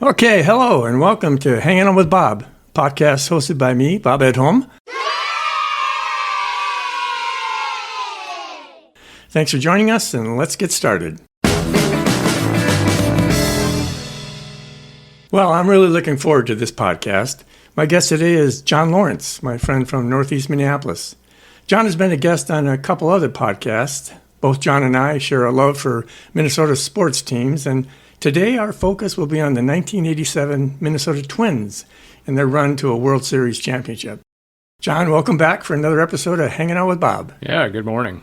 Okay, hello and welcome to Hanging On with Bob, podcast hosted by me, Bob Edholm. Thanks for joining us, and let's get started. Well, I'm really looking forward to this podcast. My guest today is John Lawrence, my friend from Northeast Minneapolis. John has been a guest on a couple other podcasts. Both John and I share a love for Minnesota sports teams, and today our focus will be on the 1987 Minnesota Twins and their run to a World Series championship. John, welcome back for another episode of Hanging Out with Bob. Yeah, good morning.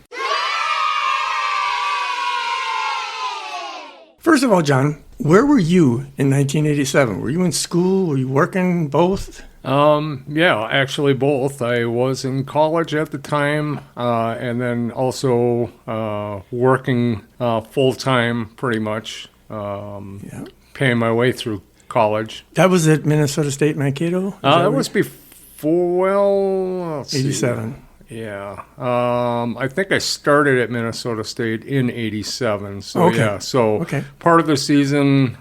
First of all, John, where were you in 1987? Were you in school? Were you working? Both? Yeah, actually both. I was in college at the time, and then also working full-time pretty much, paying my way through college. That was at Minnesota State Mankato? That was before, well, let's 87. see. Yeah. I think I started at Minnesota State in 87. So, okay. Yeah. So okay. Part of the season,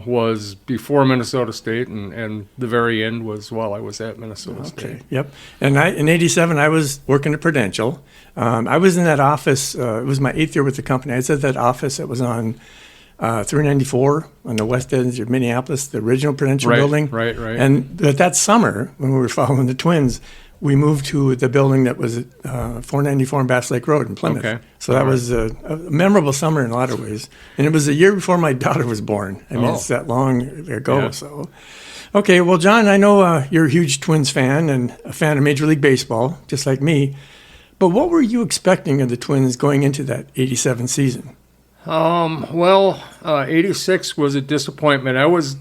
was before Minnesota State, and the very end was while I was at Minnesota State. Yep. And in 87, I was working at Prudential. I was in that office. It was my 8th year with the company. I was at that office that was on 394 on the west end of Minneapolis, the original Prudential building. Right. But that summer, when we were following the Twins, we moved to the building that was at 494 on Bass Lake Road in Plymouth. Okay. So that was a memorable summer in a lot of ways. And it was a year before my daughter was born. I mean, it's that long ago. Yeah. So, okay, well, John, I know you're a huge Twins fan and a fan of Major League Baseball, just like me. But what were you expecting of the Twins going into that 87 season? 86 was a disappointment. I was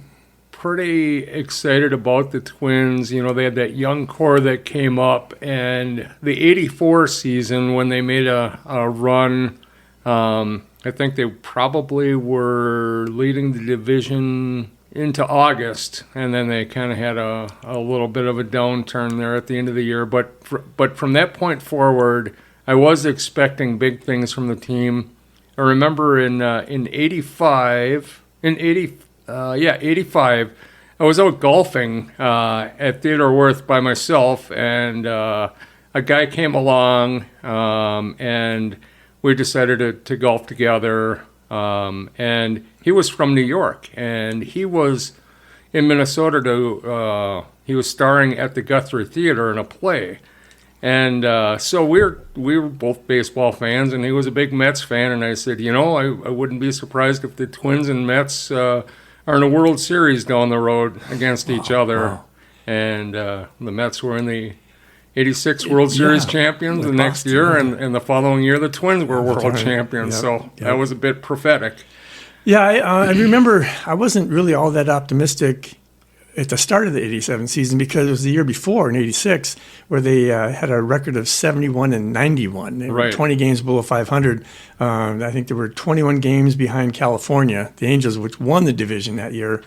pretty excited about the Twins. You know, they had that young core that came up, and the 84 season when they made a run, I think they probably were leading the division into August, and then they kind of had a little bit of a downturn there at the end of the year. But from that point forward, I was expecting big things from the team. I remember in 85, I was out golfing at Theodore Wirth by myself, and a guy came along, and we decided to golf together. And he was from New York, and he was in Minnesota he was starring at the Guthrie Theater in a play. And so we were both baseball fans, and he was a big Mets fan. And I said, I wouldn't be surprised if the Twins and Mets are in a World Series down the road against each other. Wow. And the Mets were in the 86 World Series champions the next year, and the following year the Twins were world champions. So that was a bit prophetic. Yeah, I remember I wasn't really all that optimistic at the start of the 87 season because it was the year before in 86 where they had a record of 71 and 91. They were 20 games below 500. I think there were 21 games behind California, the Angels, which won the division that year.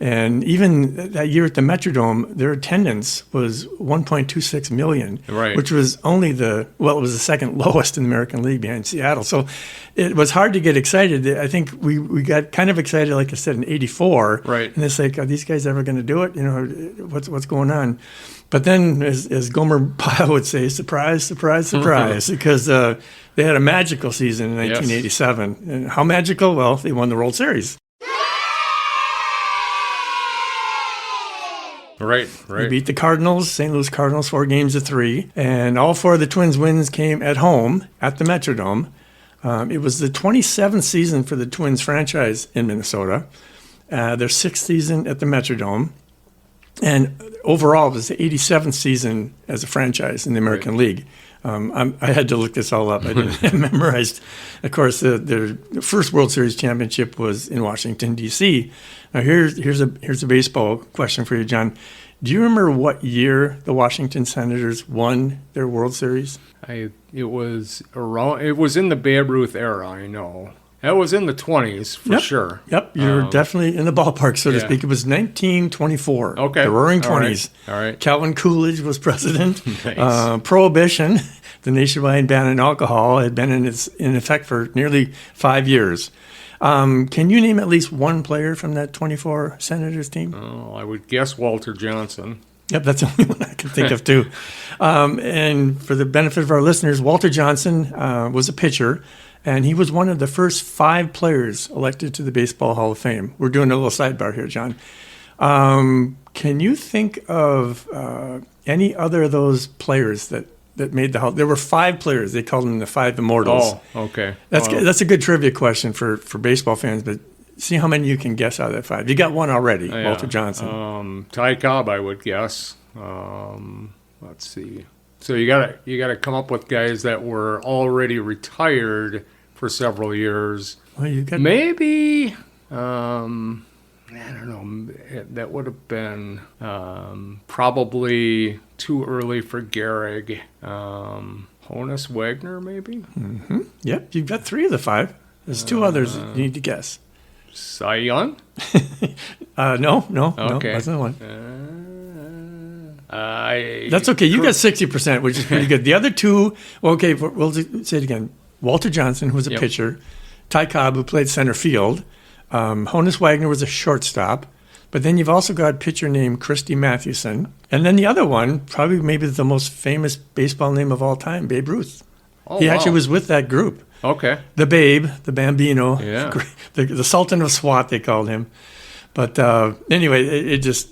And even that year at the Metrodome, their attendance was 1.26 million, which was only it was the second lowest in the American League behind Seattle. So it was hard to get excited. I think we got kind of excited, like I said, in 84. Right. And it's like, are these guys ever going to do it? What's going on? But then, as Gomer Pyle would say, surprise, surprise, surprise, because they had a magical season in 1987. Yes. And how magical? Well, they won the World Series. Right. They beat the Cardinals, St. Louis Cardinals, 4-3, and all 4 of the Twins' wins came at home at the Metrodome. It was the 27th season for the Twins franchise in Minnesota, their 6th season at the Metrodome, and overall it was the 87th season as a franchise in the American League. I had to look this all up. I didn't have memorized. Of course, the first World Series championship was in Washington, D.C. Now, here's a baseball question for you, John. Do you remember what year the Washington Senators won their World Series? It was in the Babe Ruth era, I know. That was in the 20s for Yep. sure. Yep, you're definitely in the ballpark, so to yeah. speak. It was 1924. Okay. The Roaring All right. 20s. All right. Calvin Coolidge was president. Nice. Prohibition, the nationwide ban on alcohol, had been in effect for nearly 5 years. Can you name at least one player from that 24 Senators team? Oh, I would guess Walter Johnson. Yep, that's the only one I can think of, too. And for the benefit of our listeners, Walter Johnson was a pitcher, and he was one of the first 5 players elected to the Baseball Hall of Fame. We're doing a little sidebar here, John. Can you think of any other of those players that made the Hall? There were 5 players. They called them the 5 Immortals. Oh, okay. That's a good trivia question for baseball fans, but see how many you can guess out of that 5. You got one already, Yeah. Walter Johnson. Ty Cobb, I would guess. Let's see. So you gotta come up with guys that were already retired for several years. Well, you got Maybe I don't know. That would have been probably too early for Gehrig. Honus Wagner, maybe. Yep, you've got 3 of the 5. There's 2 others you need to guess. Cy Young. No, Okay. that's the one. I That's okay. You got 60%, which is pretty good. The other 2, well, okay, we'll say it again. Walter Johnson, who was a Yep. pitcher. Ty Cobb, who played center field. Honus Wagner was a shortstop. But then you've also got a pitcher named Christy Mathewson. And then the other one, probably maybe the most famous baseball name of all time, Babe Ruth. Oh, He wow. actually was with that group. Okay. The Babe, the Bambino, Yeah. the Sultan of SWAT, they called him. But anyway, it just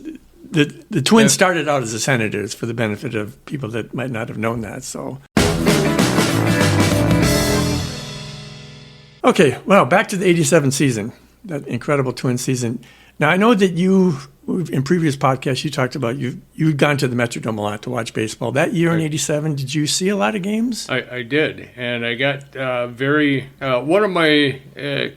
the Twins Yeah. started out as the Senators for the benefit of people that might not have known that. So, okay, well, back to the '87 season, that incredible Twins season. Now I know that you, in previous podcasts, you talked about you'd gone to the Metrodome a lot to watch baseball. That year in Right. '87, did you see a lot of games? I did, and I got one of my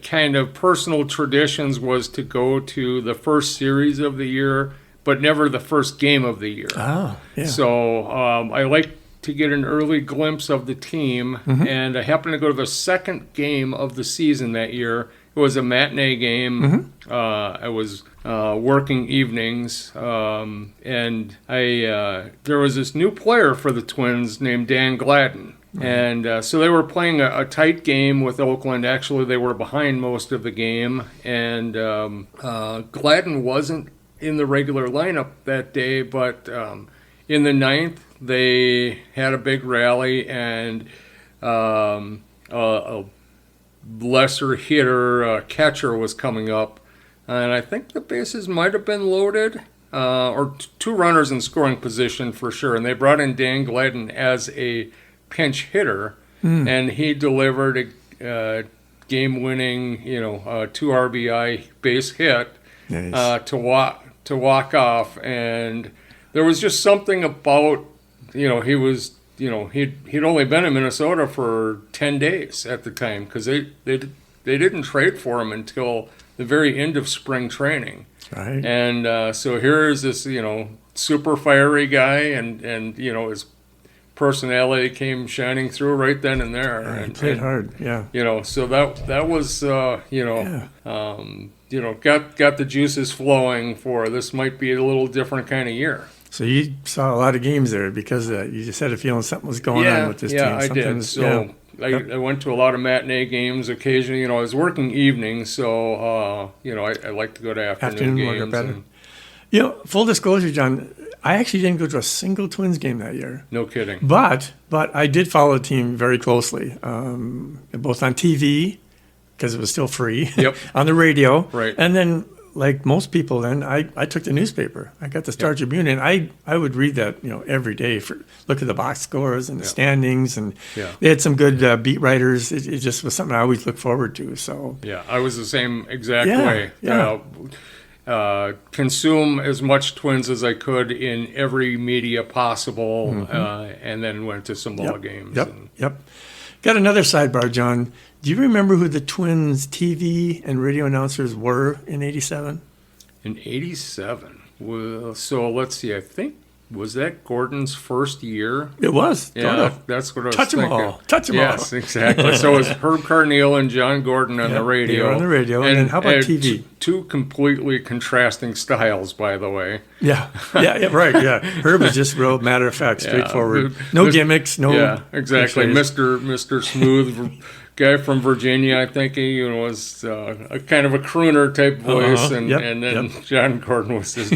kind of personal traditions was to go to the first series of the year, but never the first game of the year. Oh, yeah. So I like to get an early glimpse of the team, and I happened to go to the second game of the season that year. It was a matinee game. I was working evenings, and there was this new player for the Twins named Dan Gladden. And so they were playing a tight game with Oakland. Actually, they were behind most of the game, and Gladden wasn't in the regular lineup that day, but in the ninth, they had a big rally, and a lesser hitter, catcher, was coming up, and I think the bases might have been loaded, or 2 runners in scoring position for sure, and they brought in Dan Gladden as a pinch hitter, and he delivered a game-winning, 2 RBI base hit Nice. to walk off, and there was just something about, he was, he'd only been in Minnesota for 10 days at the time, because they didn't trade for him until the very end of spring training. Right. And so here's this, super fiery guy, and his personality came shining through right then and there. Yeah, he and played hard. Yeah. So that was, Yeah. got the juices flowing for this might be a little different kind of year. So you saw a lot of games there because you just had a feeling something was going on with this team. Yeah, I Something did. was- So yeah. I went to a lot of matinee games occasionally. I was working evenings, so I like to go to afternoon Afternoon work games. better. And, Full disclosure, John, I actually didn't go to a single Twins game that year. no kidding. But I did follow the team very closely, both on TV, because it was still free, Yep. on the radio. Right. And then, like most people then, I took the newspaper. I got the Star Tribune, and I would read that, every day, look at the box scores and the standings. And Yeah. they had some good beat writers. It just was something I always looked forward to. So, Yeah, I was the same exact Yeah, way. yeah. Consume as much Twins as I could in every media possible, and then went to some ball games. Yep. Got another sidebar, John. Do you remember who the Twins TV and radio announcers were in '87? In '87, well, so let's see. I think was that Gordon's first year? It was. Yeah, Sort of. that's what I was Touch 'em thinking. all. Touch 'em all. Yes, exactly. So it was Herb Carneal and John Gordon on the radio. They were on the radio. And then how about TV? Two completely contrasting styles, by the way. Yeah, right. Yeah, Herb was just real matter of fact, straightforward. No gimmicks. No. Yeah, exactly. cliches. Mr. Smooth guy from Virginia. I think he was a kind of a crooner type voice, and then John Gordon was this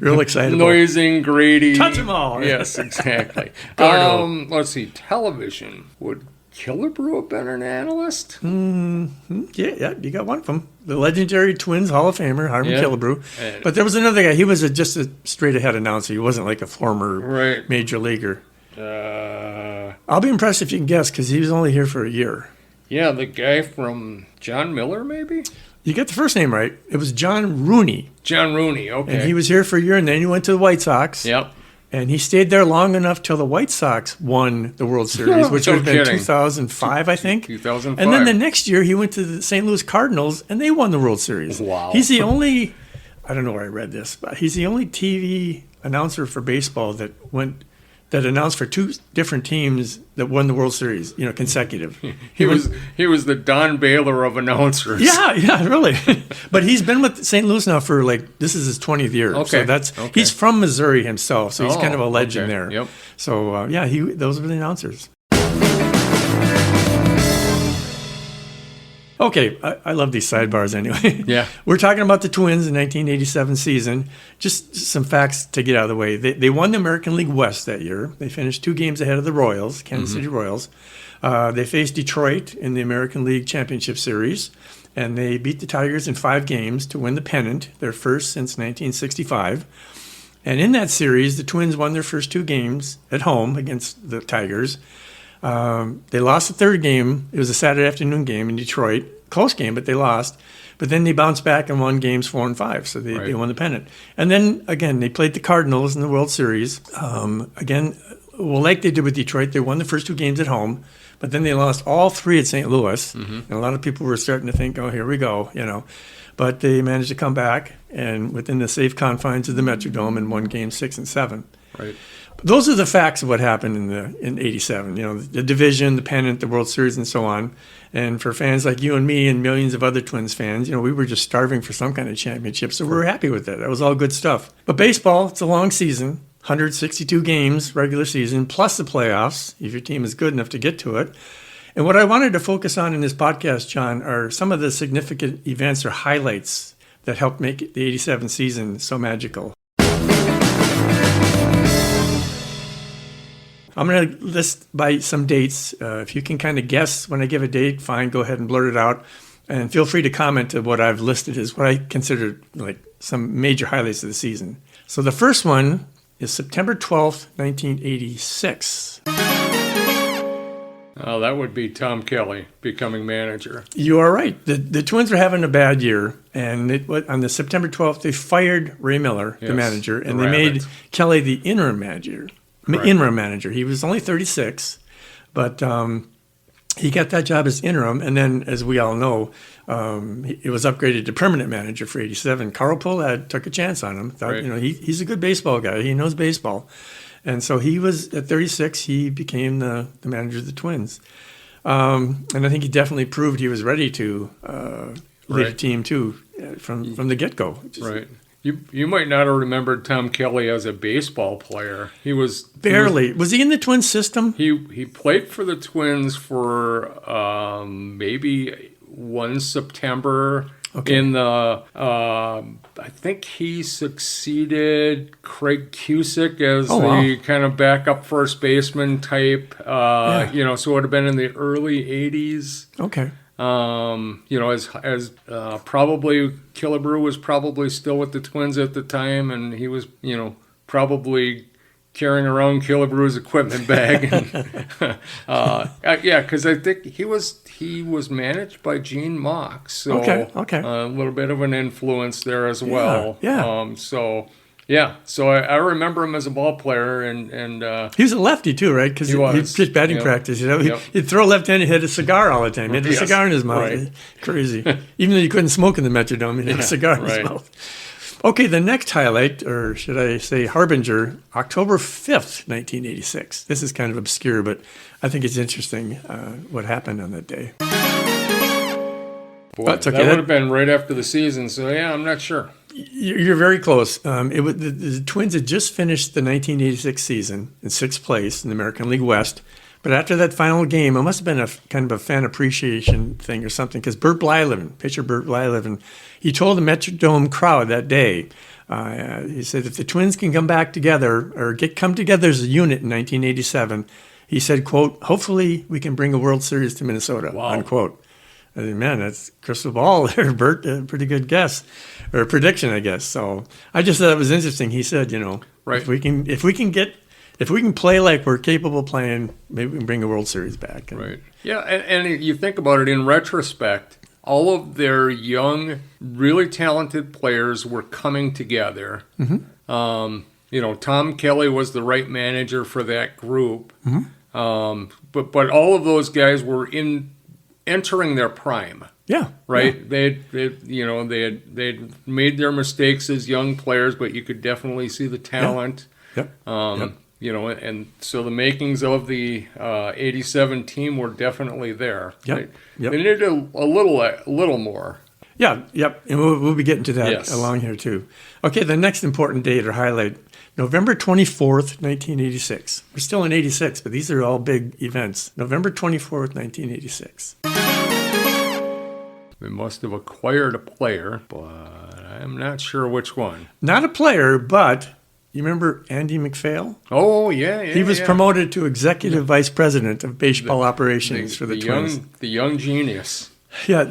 Real excitable. noising, Grady. Touch 'em all. Yes, exactly. Gordo. Let's see. Television. Would Killebrew have been an analyst? Yeah, you got one of them. The legendary Twins Hall of Famer, Harmon Yeah. Killebrew. And- But there was another guy. He was just a straight-ahead announcer. He wasn't like a former Right. major leaguer. Uh, I'll be impressed if you can guess because he was only here for a year. yeah, the guy from John Miller, maybe? You get the first name right. It was John Rooney. John Rooney, okay. And he was here for a year, and then he went to the White Sox. Yep. And he stayed there long enough till the White Sox won the World Series, which No would have been kidding. 2005, I think. 2005. And then the next year, he went to the St. Louis Cardinals, and they won the World Series. Wow. He's the only, I don't know where I read this, but he's the only TV announcer for baseball that announced for two different teams that won the World Series, consecutive. He was the Don Baylor of announcers. Yeah, really. But he's been with St. Louis now for this is his 20th year. Okay, So he's from Missouri himself, so he's kind of a legend okay, there. yep. So those were the announcers. Okay, I love these sidebars anyway. Yeah. We're talking about the Twins in 1987 season. Just some facts to get out of the way. They won the American League West that year. They finished 2 games ahead of the Royals, Kansas City Royals. They faced Detroit in the American League Championship Series, and they beat the Tigers in 5 games to win the pennant, their first since 1965. And in that series, the Twins won their first 2 games at home against the Tigers. They lost the third game. It was a Saturday afternoon game in Detroit. Close game, but they lost. But then they bounced back and won games 4 and 5, so they won the pennant. And then, again, they played the Cardinals in the World Series. Like they did with Detroit, they won the first 2 games at home, but then they lost all 3 at St. Louis. And a lot of people were starting to think, oh, here we go, But they managed to come back and within the safe confines of the Metrodome and won games 6 and 7. Right. Those are the facts of what happened in '87. The division, the pennant, the World Series, and so on. And for fans like you and me and millions of other Twins fans, we were just starving for some kind of championship. So we were happy with it. That was all good stuff. But baseball, it's a long season, 162 games, regular season, plus the playoffs, if your team is good enough to get to it. And what I wanted to focus on in this podcast, John, are some of the significant events or highlights that helped make the '87 season so magical. I'm going to list by some dates. If you can kind of guess when I give a date, fine, go ahead and blurt it out. And feel free to comment to what I've listed as what I consider some major highlights of the season. So the first one is September 12th, 1986. Oh, that would be Tom Kelly becoming manager. You are right. The Twins were having a bad year. And on the September 12th, they fired Ray Miller, the manager, and they made Kelly the interim manager. He was only 36, but he got that job as interim. And then, as we all know, it was upgraded to permanent manager for '87. Carl Pohlad took a chance on him. Thought, he's a good baseball guy. He knows baseball. And so he was, at 36, he became the manager of the Twins. And I think he definitely proved he was ready to lead a team, too, from the get-go. Right. You might not have remembered Tom Kelly as a baseball player. He was barely. Was he in the Twins system? He played for the Twins for maybe one September. Okay. In the I think he succeeded Craig Cusick as the kind of backup first baseman type. So it would have been in the early '80s. Okay. As probably Killebrew was probably still with the Twins at the time, and he was, probably carrying around Killebrew's equipment bag. Because I think he was managed by Gene Mock, so okay. A little bit of an influence there as well. Yeah. So I remember him as a ball player, and he was a lefty too, right? Because he'd pitch batting practice. He'd throw left-handed, he had a cigar all the time. He had a cigar in his mouth. Right. Crazy. Even though you couldn't smoke in the Metrodome, he had a cigar in his mouth. Okay, the next highlight, or should I say harbinger, October 5th, 1986. This is kind of obscure, but I think it's interesting what happened on that day. Boy, That's okay. that would have been right after the season, so yeah, I'm not sure. You're very close. The Twins had just finished the 1986 season in sixth place in the American League West. But after that final game, it must have been a kind of a fan appreciation thing or something, because pitcher Bert Blyleven, he told the Metrodome crowd that day, he said, if the Twins can come back together or come together as a unit in 1987, he said, quote, hopefully we can bring a World Series to Minnesota, unquote. I mean, man, that's crystal ball there, Bert. A pretty good guess or prediction, I guess. So I just thought it was interesting. He said, right. if we can play like we're capable of playing, maybe we can bring a World Series back. Right. Yeah, and you think about it in retrospect, all of their young, really talented players were coming together. Mm-hmm. Tom Kelly was the right manager for that group. Mm-hmm. But all of those guys were entering their prime. Yeah. Right. Yeah. They'd made their mistakes as young players, but you could definitely see the talent. Yep. And so the makings of the 87 team were definitely there. Yep. Right? Yep. They needed a little more. Yeah, yep. And we'll be getting to that Yes. along here too. Okay, the next important date or highlight, November 24th, 1986. We're still in 86, but these are all big events. November 24th, 1986. They must have acquired a player, but I'm not sure which one. Not a player, but you remember Andy McPhail? Oh, yeah. He was promoted to executive vice president of baseball operations for the Twins. The young genius. Yeah,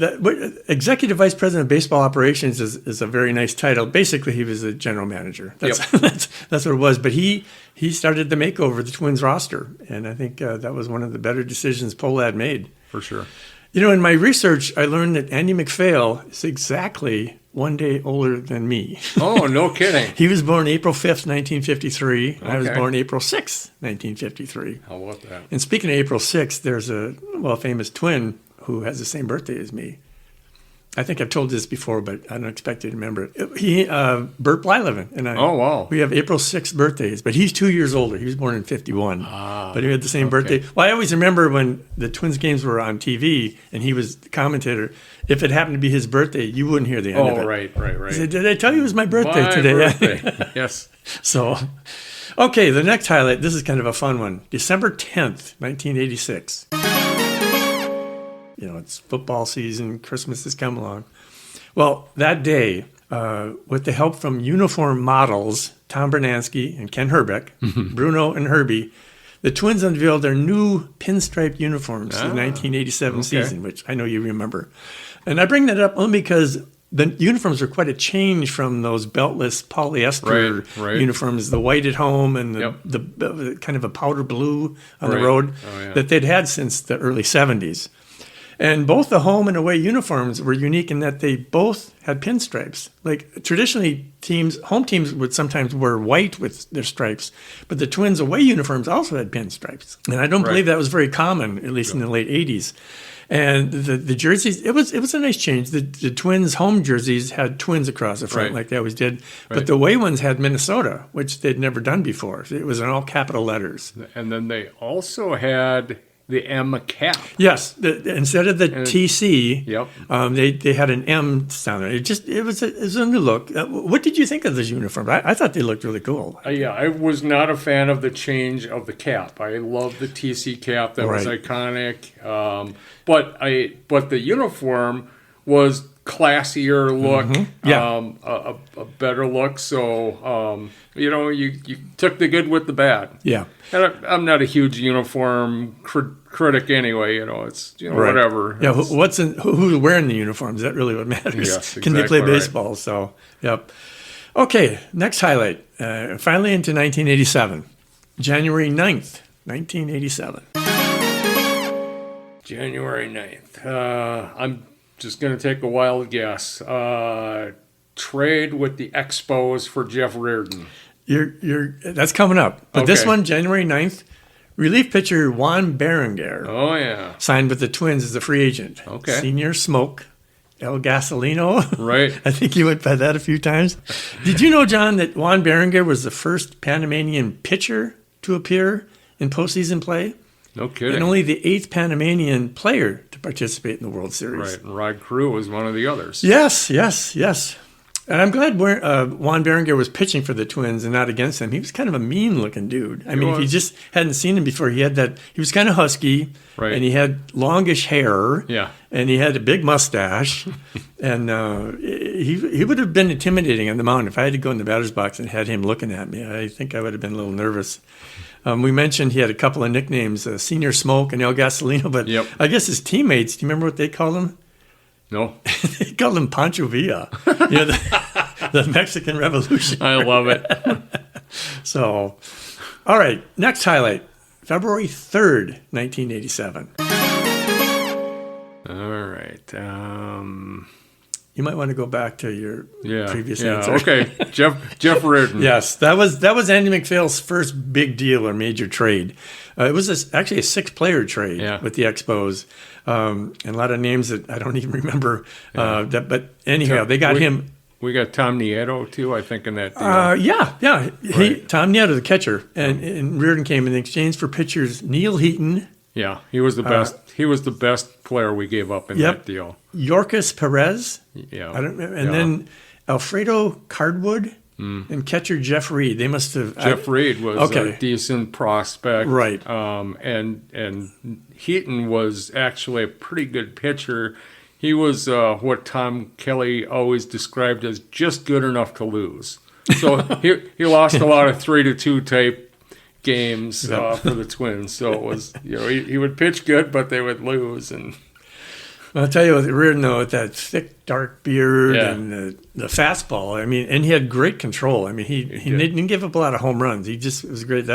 executive vice president of baseball operations is a very nice title. Basically, he was a general manager. That's what it was. But he started the makeover of the Twins roster, and I think that was one of the better decisions Pohlad made. For sure. In my research, I learned that Andy McPhail is exactly one day older than me. Oh, no kidding. He was born April 5th, 1953. Okay. I was born April 6th, 1953. How about that? And speaking of April 6th, there's a famous twin who has the same birthday as me. I think I've told this before, but I don't expect you to remember it. Bert Blyleven and I. Oh, wow. We have April 6th birthdays, but he's 2 years older. He was born in 51, but he had the same birthday. Well, I always remember when the Twins games were on TV and he was the commentator, if it happened to be his birthday, you wouldn't hear the end of it. Oh, right. He said, did I tell you it was my birthday today? Birthday. Yes. So, okay, the next highlight, this is kind of a fun one. December 10th, 1986. It's football season. Christmas has come along. Well, that day, with the help from uniform models, Tom Bernansky and Ken Herbeck, Bruno and Herbie, the Twins unveiled their new pinstripe uniforms for the 1987 season, which I know you remember. And I bring that up only because the uniforms are quite a change from those beltless polyester uniforms, the white at home and the kind of a powder blue on the road that they'd had since the early 70s. And both the home and away uniforms were unique in that they both had pinstripes. Like traditionally, home teams would sometimes wear white with their stripes, but the Twins away uniforms also had pinstripes. And I don't believe that was very common, at least in the late 80s. And the jerseys, it was a nice change. The Twins home jerseys had Twins across the front like they always did, but the away ones had Minnesota, which they'd never done before. It was in all capital letters. And then they also had the M cap. Yes, instead of the TC, they had an M sound. It was a new look. What did you think of this uniform? I thought they looked really cool. I was not a fan of the change of the cap. I love the TC cap. That was iconic. But the uniform was classier look, a better look. So you took the good with the bad. Yeah, and I'm not a huge uniform critic anyway. It's whatever. Yeah, who's wearing the uniforms? Is that really what matters? Yes, exactly. Can they play baseball? Right. So, yep. Okay, next highlight. Finally into 1987, January 9th, 1987. January 9th. I'm just going to take a wild guess. Trade with the Expos for Jeff Reardon. That's coming up. But this one, January 9th, relief pitcher Juan Berenguer signed with the Twins as a free agent. Okay. Senior smoke. El Gasolino. Right. I think you went by that a few times. Did you know, John, that Juan Berenger was the first Panamanian pitcher to appear in postseason play? No kidding. And only the 8th Panamanian player to participate in the World Series. Right. And Rod Crew was one of the others. Yes. And I'm glad Juan Berenger was pitching for the Twins and not against them. He was kind of a mean-looking dude. I mean, if you just hadn't seen him before, he was kind of husky, Right. and he had longish hair, Yeah. and he had a big mustache, and he would have been intimidating on the mound. If I had to go in the batter's box and had him looking at me, I think I would have been a little nervous. We mentioned he had a couple of nicknames, Senior Smoke and El Gasolino, but Yep. I guess his teammates, do you remember what they called him? No. They called him Pancho Villa, the Mexican Revolution. I love it. So, all right, next highlight, February 3rd, 1987. All right. You might want to go back to your previous yeah. answer. Okay. Jeff Reardon. Yes, that was Andy McPhail's first big deal or major trade. It was actually a 6-player trade with the Expos, and a lot of names that I don't even remember. But anyhow, they got him. We got Tom Nieto too, I think, in that deal. Yeah. Tom Nieto, the catcher, and Reardon came in exchange for pitchers Neil Heaton. Yeah, he was the best. He was the best player we gave up in that deal. Yorkis Perez. Yeah, then Alfredo Cardwood and catcher Jeff Reed. They must have. Jeff Reed was a decent prospect, right? And Heaton was actually a pretty good pitcher. He was what Tom Kelly always described as just good enough to lose. So he lost a lot of 3-2 type games for the Twins. So it was, he would pitch good, but they would lose. And I'll tell you, with Reardon, though, with that thick, dark beard and the fastball, I mean, and he had great control. I mean, he didn't give up a lot of home runs. It was great.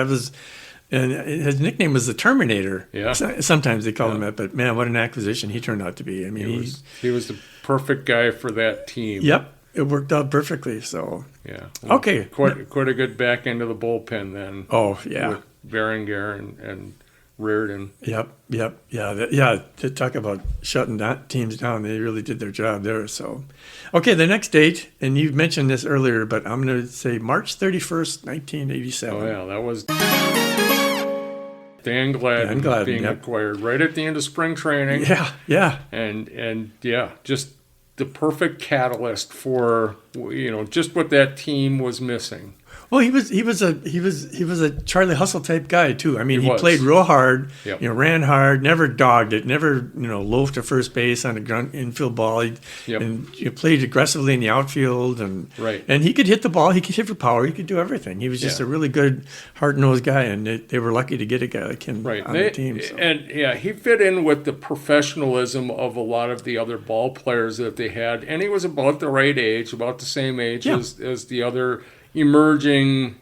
And his nickname was the Terminator. Yeah. Sometimes they call him that, but man, what an acquisition he turned out to be. I mean, he was the perfect guy for that team. Yep. It worked out perfectly. So yeah. Okay. Quite a good back end of the bullpen then. Oh yeah. With Berenger and Reardon. Yep. Yeah. To talk about shutting teams down, they really did their job there. So, okay, the next date, and you mentioned this earlier, but I'm going to say March 31st, 1987. Oh yeah, that was Dan Gladden being acquired right at the end of spring training. Yeah. And just the perfect catalyst for just what that team was missing. Well, he was a Charlie Hustle type guy too. I mean, he played real hard, ran hard, never dogged it, never loafed to first base on a grunt infield ball. He played aggressively in the outfield, and he could hit the ball. He could hit for power. He could do everything. He was just a really good, hard-nosed guy, and they were lucky to get a guy like him on the team. So. And he fit in with the professionalism of a lot of the other ball players that they had, and he was about the right age, about the same age as the other emerging,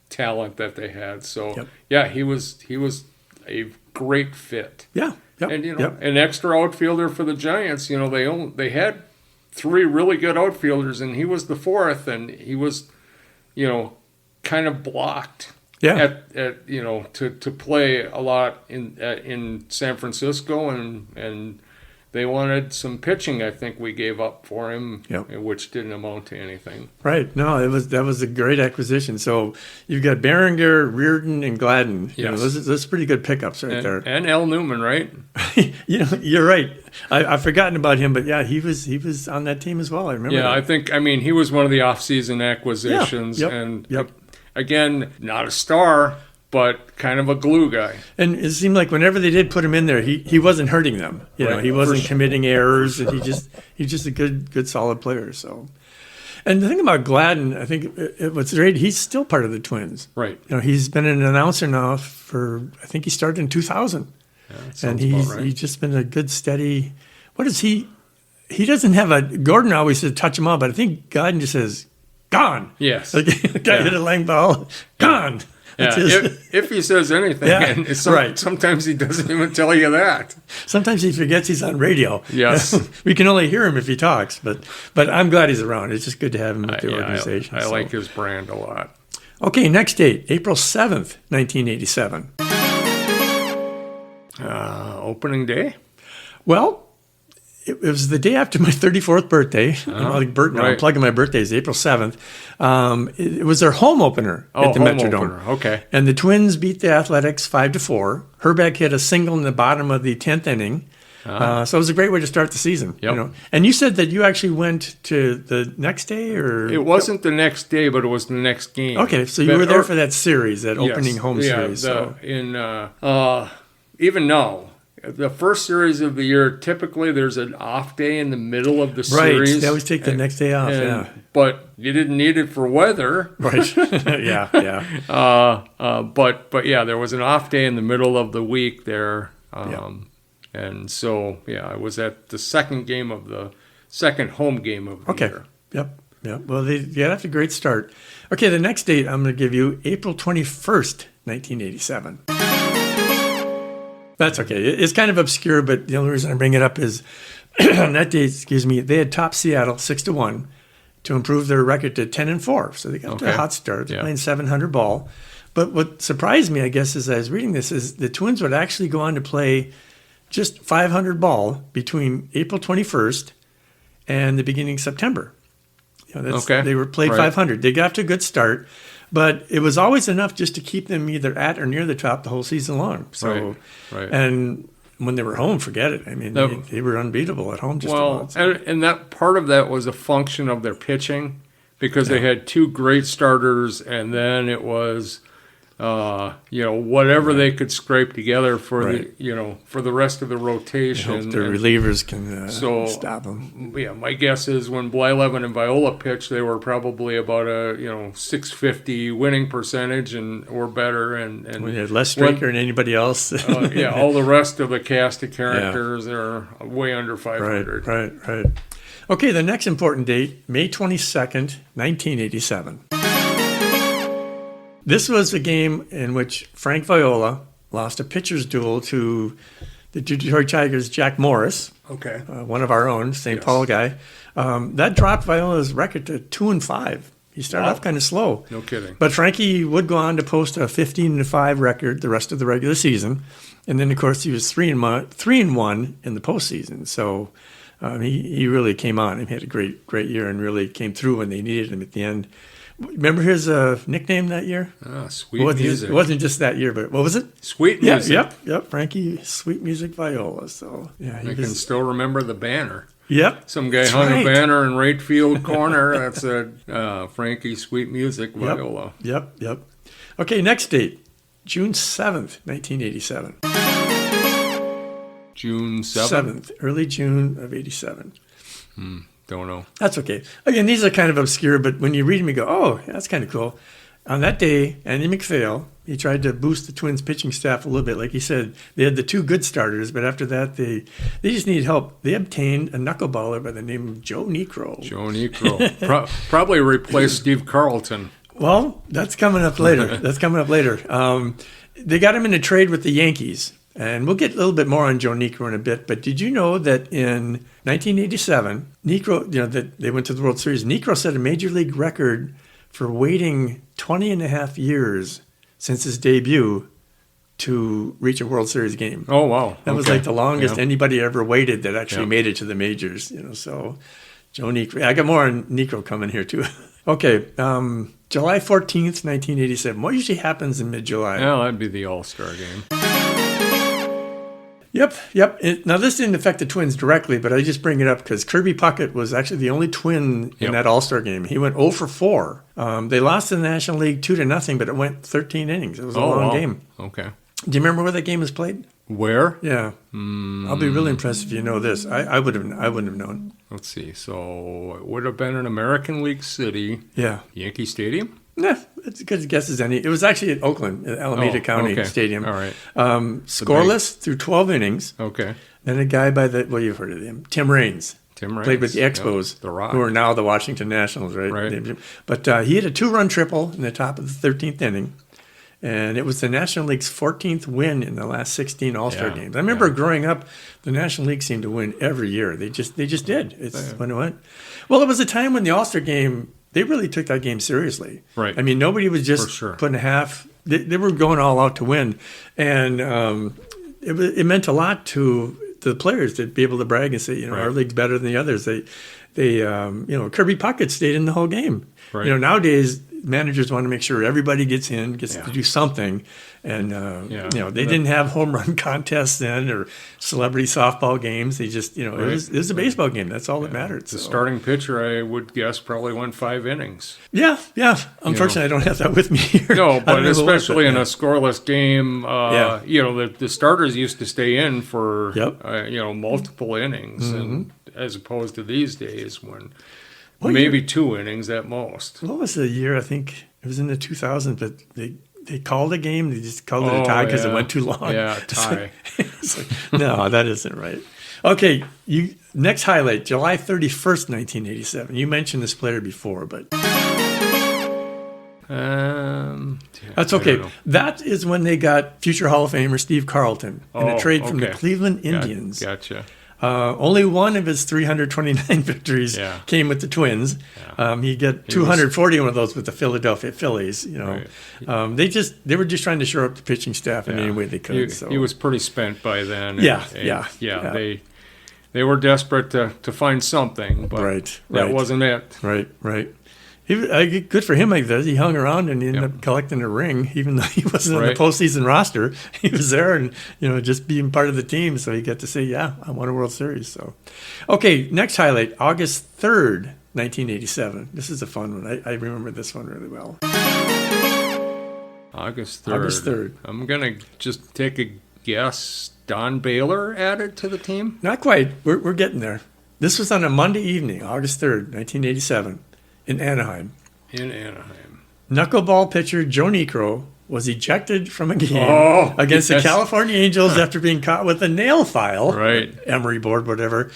talent that they had. So he was a great fit. Yeah. Yep. And an extra outfielder for the Giants. They had 3 really good outfielders, and he was the 4th, and he was, kind of blocked. Yeah. To play a lot in San Francisco, and they wanted some pitching. I think we gave up for him, which didn't amount to anything. Right. No, that was a great acquisition. So you've got Berenger, Reardon, and Gladden. Those pretty good pickups there. And Al Newman, right? You're right. I've forgotten about him, but he was on that team as well. I remember. Yeah, that. He was one of the off-season acquisitions, and again, not a star, but kind of a glue guy. And it seemed like whenever they did put him in there, he wasn't hurting them. He wasn't committing errors, and he's just a good solid player. So, and the thing about Gladden, I think what's great, he's still part of the Twins. Right. He's been an announcer now I think he started in 2000, and he's just been a good steady. What is he? He doesn't have a. Gordon always says touch him up, but I think Gladden just says gone. Yes. Like the guy hit a line ball, gone. Yeah, if he says anything, and sometimes he doesn't even tell you that. Sometimes he forgets he's on radio. Yes. We can only hear him if he talks, but I'm glad he's around. It's just good to have him at the organization. I like his brand a lot. Okay, next date, April 7th, 1987. Opening day? Well, it was the day after my 34th birthday. I'm right. plugging my birthday is April 7th. It was their home opener at the home Metrodome. opener. Okay. And the Twins beat the Athletics 5-4. Herbeck hit a single in the bottom of the 10th inning. So it was a great way to start the season. Yep. And you said that you actually went to the next day, or It wasn't the next day, but it was the next game. okay. So you were there for that series, that opening home yeah, series. So Even now, the first series of the year, typically there's an off day in the middle of the right, series. they always take the next day off. Yeah, But you didn't need it for weather. right. yeah. But yeah, there was an off day in the middle of the week there. And so, yeah, I was at the second home game of the Okay. year. Yep. Well, they got off to a great start. Okay, the next date I'm going to give you, April 21st, 1987. That's okay. It's kind of obscure, but the only reason I bring it up is on that day, they had topped Seattle 6-1 to improve their record to 10-4. So they got off to a hot start. They're playing 700 ball. But what surprised me, I guess, as I was reading this, is the Twins would actually go on to play just 500 ball between April 21st and the beginning of September. They were played 500. They got off to a good start, but it was always enough just to keep them either at or near the top the whole season long. So, Right. And when they were home, forget it. I mean, they were unbeatable at home. And that part of that was a function of their pitching, because they had two great starters, and then it was whatever they could scrape together for the rest of the rotation. The relievers can stop them. Yeah, my guess is when Blyleven and Viola pitched, they were probably about a 650 winning percentage or better, and we had less striker than anybody else. All the rest of the cast of characters are way under 500. Right. Okay, the next important date, May 22nd, 1987. This was a game in which Frank Viola lost a pitcher's duel to the Detroit Tigers' Jack Morris. Okay. One of our own, St. Paul guy. That dropped Viola's record to 2-5. He started off kind of slow. No kidding. But Frankie would go on to post a 15-5 record the rest of the regular season. And then, of course, he was 3-1 in the postseason. So he really came on. He had a great year and really came through when they needed him at the end. Remember his nickname that year? Sweet Music. It wasn't just that year, but what was it? Sweet Music. Yep. Frankie, Sweet Music Viola. So yeah, I can still remember the banner. Yep. Some guy hung a banner in right field corner that said Frankie, Sweet Music Viola. Yep. Okay, next date, June 7th, 1987. June 7th? Early June of 87. Don't know. That's okay. Again, these are kind of obscure, but when you read them, you go, oh, that's kind of cool. On that day, Andy MacPhail, he tried to boost the Twins pitching staff a little bit. Like he said, they had the two good starters, but after that, they just needed help. They obtained a knuckleballer by the name of Joe Niekro. Joe Niekro. Probably replaced Steve Carlton. Well, that's coming up later. They got him in a trade with the Yankees. And we'll get a little bit more on Joe Niekro in a bit, but did you know that in 1987, Niekro, that they went to the World Series, Niekro set a major league record for waiting 20 and a half years since his debut to reach a World Series game. Oh, wow. That was like the longest anybody ever waited that actually made it to the majors, so Joe Niekro. I got more on Niekro coming here too. Okay, July 14th, 1987. What usually happens in mid-July? Yeah, that'd be the All-Star game. Yep. Now, this didn't affect the Twins directly, but I just bring it up because Kirby Puckett was actually the only Twin in that All-Star game. He went 0 for 4. They lost in the National League 2-0, but it went 13 innings. It was a long game. Okay. Do you remember where that game was played? Where? Yeah. I'll be really impressed if you know this. I wouldn't have known. Let's see. So it would have been in American League City. Yeah. Yankee Stadium? Yeah, it's as good a guess as any. It was actually at Oakland, at Alameda County Stadium. All right. Scoreless through 12 innings. Okay. Then a guy by you've heard of him, Tim Raines. Played with the Expos, the Rock, who are now the Washington Nationals, right? Right. But he had a 2-run triple in the top of the 13th inning. And it was the National League's 14th win in the last 16 All-Star games. I remember growing up, the National League seemed to win every year. They just did. It's when it went. Well, it was a time when the All-Star game, they really took that game seriously. Right. I mean, nobody was just putting half. They were going all out to win. And it meant a lot to the players to be able to brag and say, you know, Right. our league's better than the others. They you know, Kirby Puckett stayed in the whole game. Right. You know, nowadays managers want to make sure everybody gets to do something, and Yeah. you know, they didn't have home run contests then or celebrity softball games. They just, you know, Right. it was a baseball game. That's all that mattered. The So. starting pitcher, I would guess, probably went 5 innings. Yeah. Unfortunately, I don't have that with me here. No, I but don't know who it was, especially in yeah. a scoreless game, Yeah. you know, the starters used to stay in for, Yep. you know, multiple innings, and as opposed to these days when What maybe 2 innings at most. What was the year? I think it was in the 2000s, but they called a game. They just called it a Oh, tie because it yeah. went too long. Yeah, It's tie. like- it's like, no, that isn't right. Okay, next highlight, July 31st, 1987. You mentioned this player before, but that's I okay. don't know. That is when they got future Hall of Famer Steve Carlton in a Oh, trade from the okay. Cleveland Indians. Gotcha. Only one of his 329 victories Yeah. came with the Twins. He got 241 of those with the Philadelphia Phillies. You know, Right. they were just trying to shore up the pitching staff in any way they could. He was pretty spent by then. Yeah, yeah. They were desperate to find something, but Right, that right. wasn't it. right. Good for him, like this. He hung around and he ended up collecting a ring, even though he wasn't on Right. the postseason roster. He was there and, you know, just being part of the team. So he got to say, yeah, I won a World Series. So, okay, next highlight, August 3rd, 1987. This is a fun one. I remember this one really well. August 3rd. August 3rd. I'm going to just take a guess. Don Baylor added to the team? Not quite. We're getting there. This was on a Monday evening, August 3rd, 1987, in Anaheim. In Anaheim. Knuckleball pitcher Joe Niekro was ejected from a game Oh, against the yes. California Angels after being caught with a nail file, Right. emery board, whatever,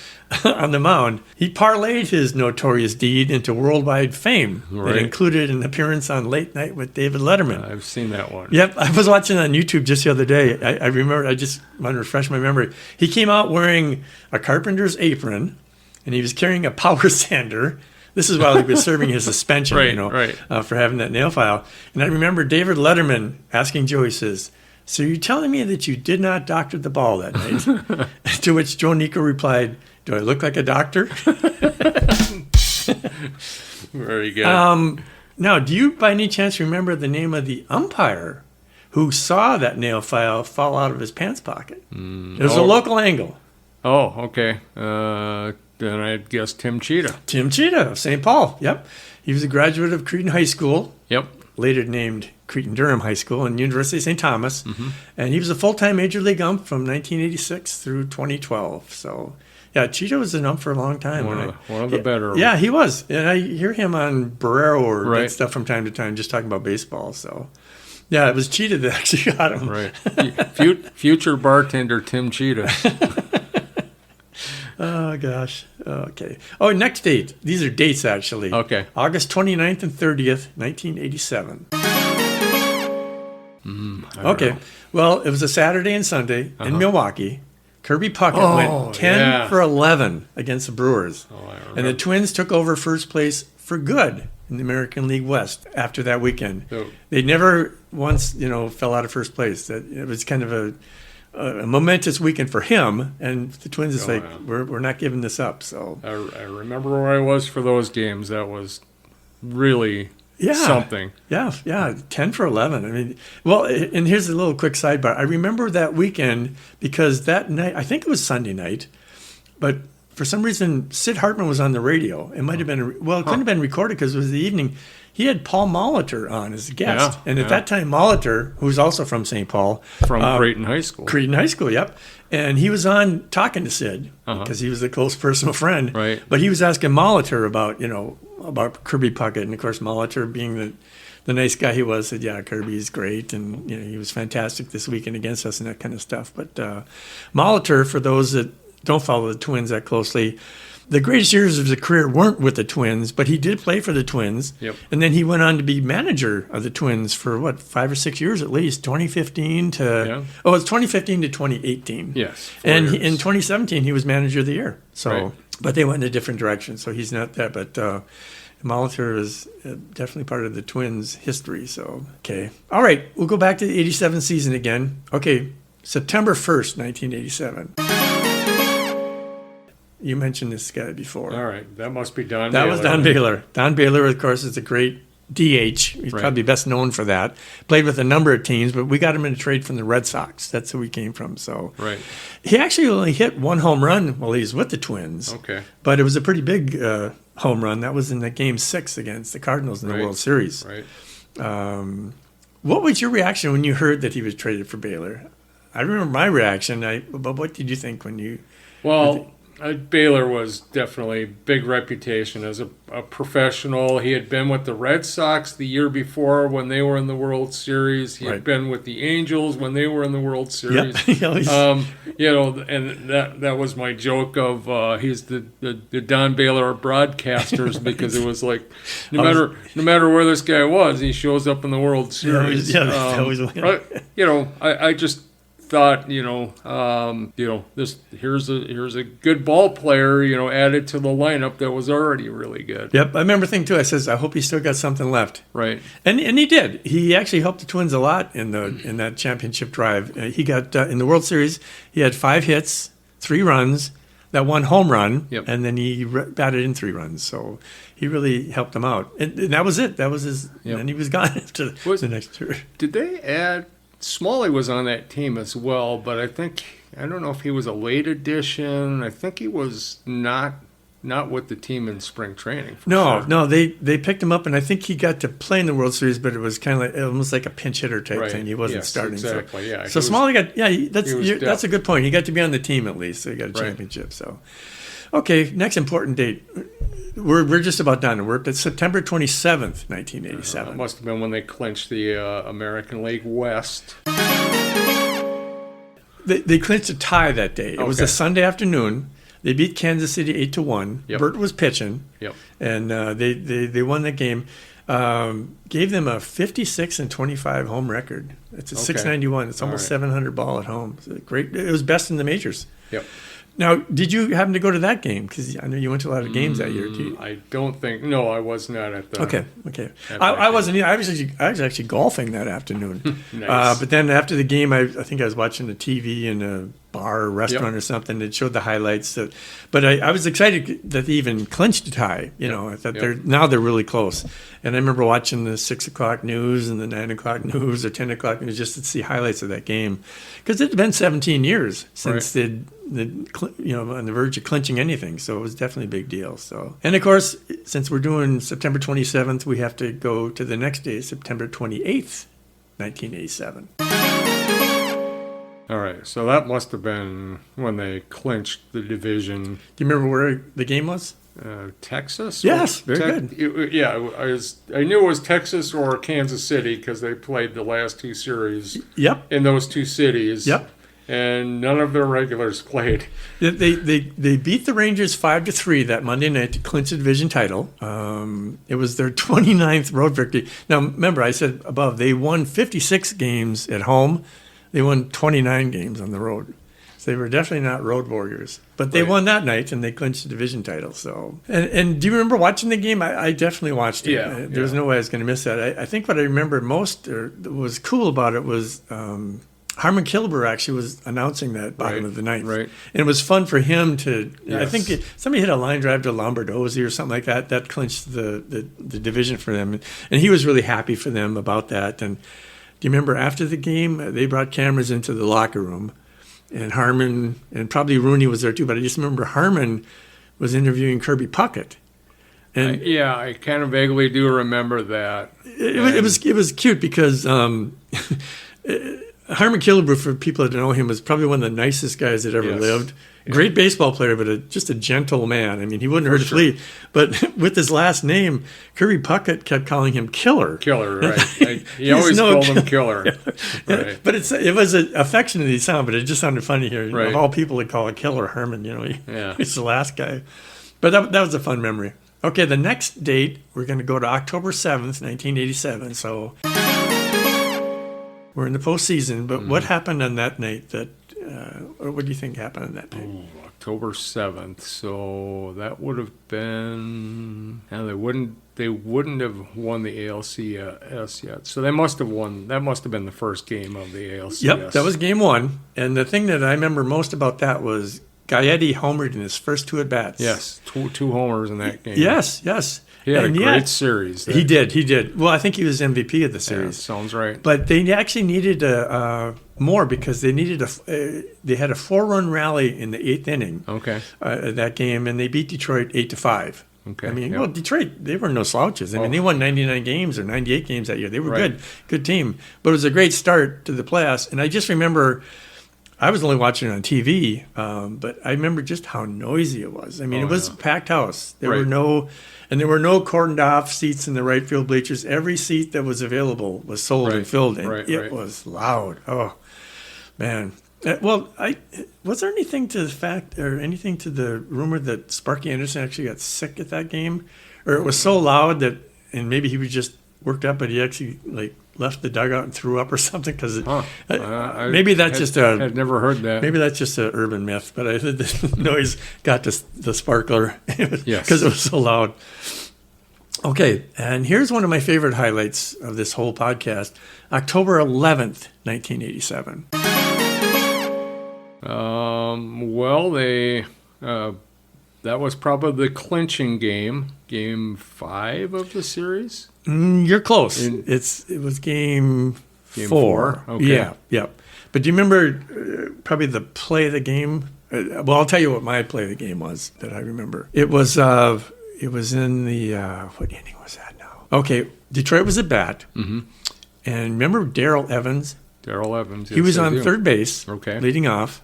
on the mound. He parlayed his notorious deed into worldwide fame. Right. It included an appearance on Late Night with David Letterman. I've seen that one. Yep, I was watching on YouTube just the other day. I remember, I just want to refresh my memory. He came out wearing a carpenter's apron, and he was carrying a power sander. This is while he was serving his suspension, Right, you know, right. for having that nail file. And I remember David Letterman asking Joe, he says, "So you're telling me that you did not doctor the ball that night?" To which Joe Niekro replied, "Do I look like a doctor?" Very good. Now, do you by any chance remember the name of the umpire who saw that nail file fall out of his pants pocket? It was a oh. local angle. Oh, okay. Then I'd guess Tim Cheetah. Tim Cheetah of St. Paul. Yep. He was a graduate of Cretin High School, Yep. later named Cretin-Durham High School and University of St. Thomas. And he was a full-time Major League ump from 1986 through 2012. So, yeah, Cheetah was an ump for a long time. One of the better. Yeah, he was. And I hear him on Barrero or that Right. stuff from time to time, just talking about baseball. So, yeah, it was Cheetah that actually got him. Right. Future bartender Tim Cheetah. Oh, gosh. Okay. Oh, next date. These are dates, actually. Okay. August 29th and 30th, 1987. Okay. Well, it was a Saturday and Sunday in Milwaukee. Kirby Puckett went 10 for 11 against the Brewers. I remember. And the Twins took over first place for good in the American League West after that weekend. So- They never once, fell out of first place. That it was kind of a momentous weekend for him, and the Twins is like, yeah. we're not giving this up. So I remember where I was for those games. That was really something. Yeah, 10 for 11. I mean, well, and here's a little quick sidebar. I remember that weekend because that night, I think it was Sunday night, but for some reason, Sid Hartman was on the radio. It might have been, it couldn't have been recorded because it was the evening. He had Paul Molitor on as a guest. Yeah, And at that time, Molitor, who's also from St. Paul. From Creighton High School. Creighton High School, yep. And he was on talking to Sid because he was a close personal friend. Right. But he was asking Molitor about Kirby Puckett. And, of course, Molitor, being the nice guy he was, said, yeah, Kirby's great. And, he was fantastic this weekend against us and that kind of stuff. But Molitor, for those that don't follow the Twins that closely, the greatest years of his career weren't with the Twins, but he did play for the Twins. Yep. And then he went on to be manager of the Twins for, 5 or 6 years at least, 2015 to... Yeah. Oh, it's 2015 to 2018. Yes. 4 And years. in 2017, he was manager of the year. So, Right. But they went in a different direction, so he's not that. But Molitor is definitely part of the Twins' history. So, okay. All right, we'll go back to the 87 season again. Okay, September 1st, 1987. You mentioned this guy before. All right, that must be Don That Baylor. was Don Baylor. Don Baylor, of course, is a great DH. He's Right. probably best known for that. Played with a number of teams, but we got him in a trade from the Red Sox. That's who he came from. So Right. he actually only hit one home run while he was with the Twins. Okay. But it was a pretty big home run. That was in the Game 6 against the Cardinals in the Right. World Series. Right. What was your reaction when you heard that he was traded for Baylor? I remember my reaction. But what did you think when you? Well, Baylor was definitely big reputation as a professional. He had been with the Red Sox the year before when they were in the World Series. He Right. had been with the Angels when they were in the World Series. He always- And that was my joke of he's the Don Baylor of broadcasters because it was like no matter where this guy was, he shows up in the World Series. Yeah, they always win. I just thought, this here's a good ball player, added to the lineup that was already really good. Yep, I remember thinking too. I says, I hope he's still got something left. Right. And he did. He actually helped the Twins a lot in that championship drive. He got in the World Series. He had 5 hits, 3 runs, that one home run, Yep. and then he batted in 3 runs. So he really helped them out. And that was it. That was his. Yep. And he was gone after the next year. Did they add? Smalley was on that team as well, but I don't know if he was a late addition. I think he was not with the team in spring training. No, they picked him up, and I think he got to play in the World Series, but it was kind of like almost like a pinch hitter type Right. thing. He wasn't Yes, starting. exactly, yeah. So Smalley got that's a good point. He got to be on the team at least, so he got a Right. championship. So, okay, next important date. We're just about done. We're at September 27th, 1987. It must have been when they clinched the American League West. They clinched a tie that day. It was Okay. a Sunday afternoon. They beat Kansas City 8-1. Yep. Burt was pitching. Yep. And they won that game. Gave them a 56-25 home record. It's a Okay. 691. It's almost All right. 700 ball at home. It's great. It was best in the majors. Yep. Now, did you happen to go to that game? Because I know you went to a lot of games that year. I don't think. No, I was not at the. Okay. At I that wasn't. I was actually golfing that afternoon. Nice. But then after the game, I think I was watching the TV in a bar or restaurant Yep. or something. It showed the highlights. But I was excited that they even clinched a tie. I thought Yep. they're really close. And I remember watching the 6 o'clock news and the 9 o'clock news or 10 o'clock news just to see highlights of that game, because it had been 17 years since they'd on the verge of clinching anything. So it was definitely a big deal. So, and of course, since we're doing September 27th, we have to go to the next day, September 28th, 1987. All right, so that must have been when they clinched the division. Do you remember where the game was? Texas? Yes, very good. I knew it was Texas or Kansas City because they played the last 2 series Yep. in those 2 cities. Yep. And none of their regulars played. They beat the Rangers 5-3 that Monday night to clinch the division title. It was their 29th road victory. Now, remember, I said above, they won 56 games at home. They won 29 games on the road. So they were definitely not road warriors. But they Right. won that night, and they clinched the division title. So, and do you remember watching the game? I definitely watched it. Yeah, There was no way I was going to miss that. I think what I remember most, or was cool about it, was Harmon Killebrew actually was announcing that bottom Right, of the ninth. right. And it was fun for him to, I Yes. think somebody hit a line drive to Lombardozzi or something like that. That clinched the division for them. And he was really happy for them about that. And do you remember after the game, they brought cameras into the locker room, and Harmon, and probably Rooney was there too, but I just remember Harmon was interviewing Kirby Puckett. And I kind of vaguely do remember that. it was cute because Harmon Killebrew, for people that don't know him, was probably one of the nicest guys that ever Yes. lived. Great baseball player, but just a gentle man. I mean, he wouldn't hurt a flea. But with his last name, Kirby Puckett kept calling him Killer. Killer, right? He He's always no called him Killer. Right. But it was an affectionately sound, but it just sounded funny here. Right. Of all people to call a Killer Herman, Yeah. he's the last guy. But that was a fun memory. Okay, the next date, we're going to go to October 7th, 1987. So we're in the postseason. But what happened on that night or what do you think happened on that night? October 7th. So that would have been. Now they wouldn't have won the ALCS yet. So they must have won. That must have been the first game of the ALCS. Yep, that was game one. And the thing that I remember most about that was Gaetti homered in his first 2 at-bats. Yes, two homers in that game. Yes, yes. He had And a yet- great series. He did. Well, I think he was MVP of the Yeah, series. sounds right. But they actually needed more because they needed they had a 4-run rally in the 8th inning Okay. that game, and they beat Detroit 8-5. Okay, I mean, yep. well, Detroit, they were no slouches. I mean, they won 99 games or 98 games that year. They were Right. good team. But it was a great start to the playoffs. And I just remember, I was only watching it on TV, but I remember just how noisy it was. I mean, Oh, it was yeah. a packed house. There Right. were no cordoned off seats in the right field bleachers. Every seat that was available was sold and Right. filled, and Right, it right. was loud. Oh, man. Was there anything to the fact or anything to the rumor that Sparky Anderson actually got sick at that game, or it was so loud that, and maybe he was just worked up, but he actually like left the dugout and threw up or something? Because maybe that's just a I'd never heard that. maybe that's just an urban myth. But I think the noise got to the sparkler Yes. because it was so loud. Okay, and here's one of my favorite highlights of this whole podcast: October 11th, 1987. Well, that was probably the clinching game 5 of the series. You're close. In- It was game Game 4. 4? Okay. Yeah. But do you remember probably the play of the game? Well, I'll tell you what my play of the game was that I remember. It was in the what inning was that now? Okay, Detroit was at bat, and remember Darrell Evans? Darrell Evans. He was yes, I on do. third base, Okay. leading off.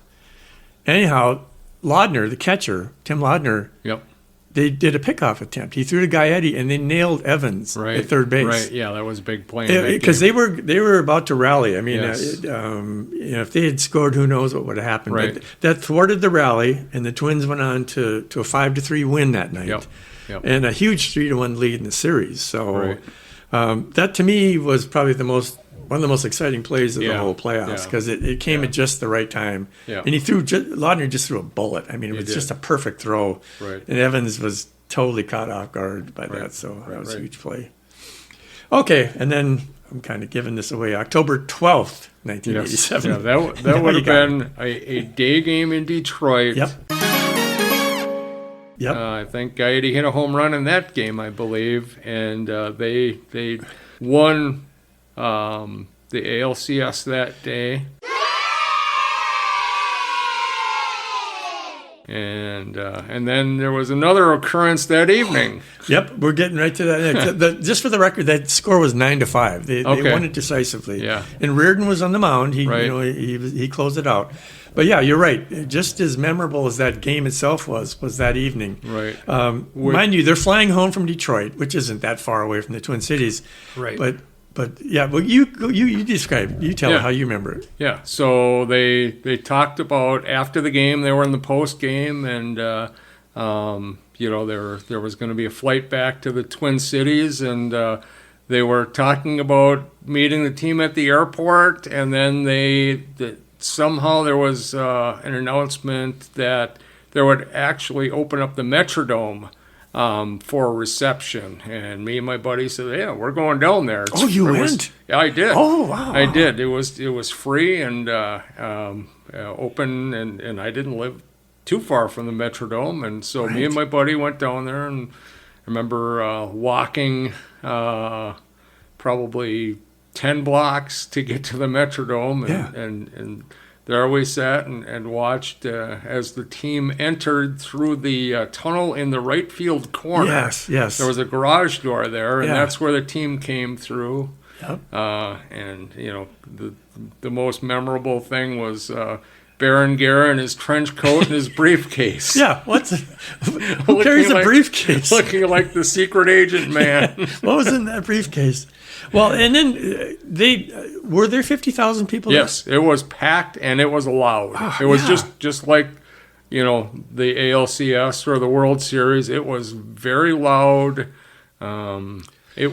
Anyhow, Laudner, the catcher, Tim Laudner, Yep. they did a pickoff attempt. He threw to Gaetti, and they nailed Evans Right. at third base. Right. Yeah, that was a big play. in that Because game. they were about to rally. I mean, Yes. if they had scored, who knows what would have happened. Right. But that thwarted the rally, and the Twins went on to a 5-3 win that night, Yep. and a huge 3-1 lead in the series. So Right. that to me was probably one of the most exciting plays of the Yeah. whole playoffs Yeah. because it came at just the right time. Yeah. And Laudner just threw a bullet. I mean, it was did. just a perfect throw. Right. And Evans was totally caught off guard by Right. that. So that was a Right. huge play. Okay, and then I'm kind of giving this away. October 12th, 1987. Yes. Yeah, that Now would you have got been a day game in Detroit. Yep. Yep. I think Gaetti hit a home run in that game, I believe, and they won the ALCS that day. And then there was another occurrence that evening. Yep, we're getting right to that. Just for the record, that score was 9-5. They Okay. won it decisively. Yeah. And Reardon was on the mound. Right. He closed it out. But yeah, you're right. Just as memorable as that game itself was that evening. Right. Mind you, they're flying home from Detroit, which isn't that far away from the Twin Cities. Right. But yeah, well, you describe. You tell Yeah. how you remember it. Yeah, so they talked about after the game, they were in the post game, and there was going to be a flight back to the Twin Cities, and they were talking about meeting the team at the airport, and then somehow there was an announcement that they would actually open up the Metrodome for a reception, and me and my buddy said, "Yeah, we're going down there." Oh, you went? Yeah, I did. Oh, wow. I did. It was free and open, and I didn't live too far from the Metrodome, and so me and my buddy went down there, and I remember walking probably 10 blocks to get to the Metrodome, Yeah. and there we sat and watched as the team entered through the tunnel in the right field corner. Yes. There was a garage door there, and Yeah. that's where the team came through. Yep. And the most memorable thing was Baron Guerra in his trench coat and his briefcase. Yeah. Who carries a like- briefcase? Looking like the secret agent man. What was in that briefcase? Well, and then were there 50,000 people? Yes, it was packed and it was loud. It was yeah. just like, the ALCS or the World Series. It was very loud. It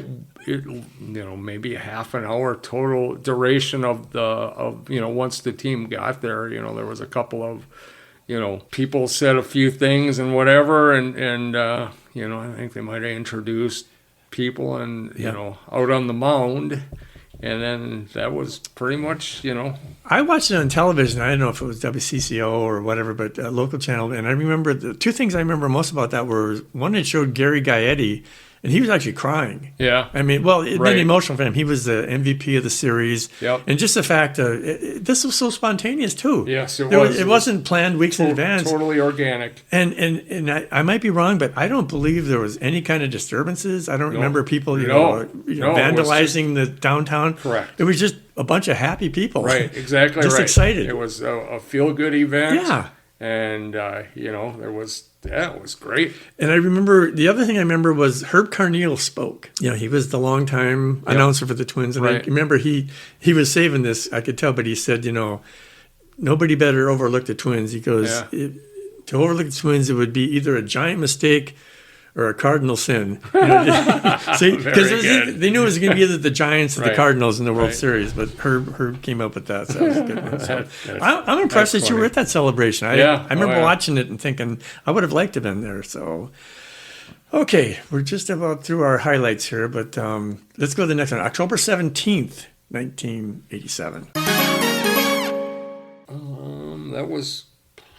maybe a half an hour total duration of once the team got there. There was a couple of people said a few things and whatever, and I think they might have introduced people, and out on the mound, And then that was pretty much, I watched it on television. I don't know if it was WCCO or whatever, but a local channel. And I remember the two things I remember most about that were one, it showed Gary Gaetti, and he was actually crying. yeah. I mean, well, it Right. made emotional for him. He was the MVP of the series. Yep. And just the fact this was so spontaneous too. Yes, it There was. It wasn't planned weeks in advance. Totally organic. And I might be wrong, but I don't believe there was any kind of disturbances. I don't remember people, No. know, No, it was vandalizing the downtown. Correct. It was just a bunch of happy people. Right, exactly Just right. excited. It was a feel-good event. Yeah. And, it was great. And I remember the other thing I remember was Herb Carneal spoke. He was the longtime announcer for the Twins, and I Right. remember he was saving this. I could tell, but he said, nobody better overlook the Twins. He goes, Yeah. to overlook the Twins, it would be either a giant mistake or a cardinal sin. Because good. they knew it was going to be either the Giants or the Right. Cardinals in the World Right. Series, but Herb came up with that. So that was a good one. So That's- I'm impressed that's that you were funny. at that celebration. I Yeah. remember Oh, yeah. watching it and thinking I would have liked to have been there. So, okay, we're just about through our highlights here, but let's go to the next one. October 17th, 1987. That was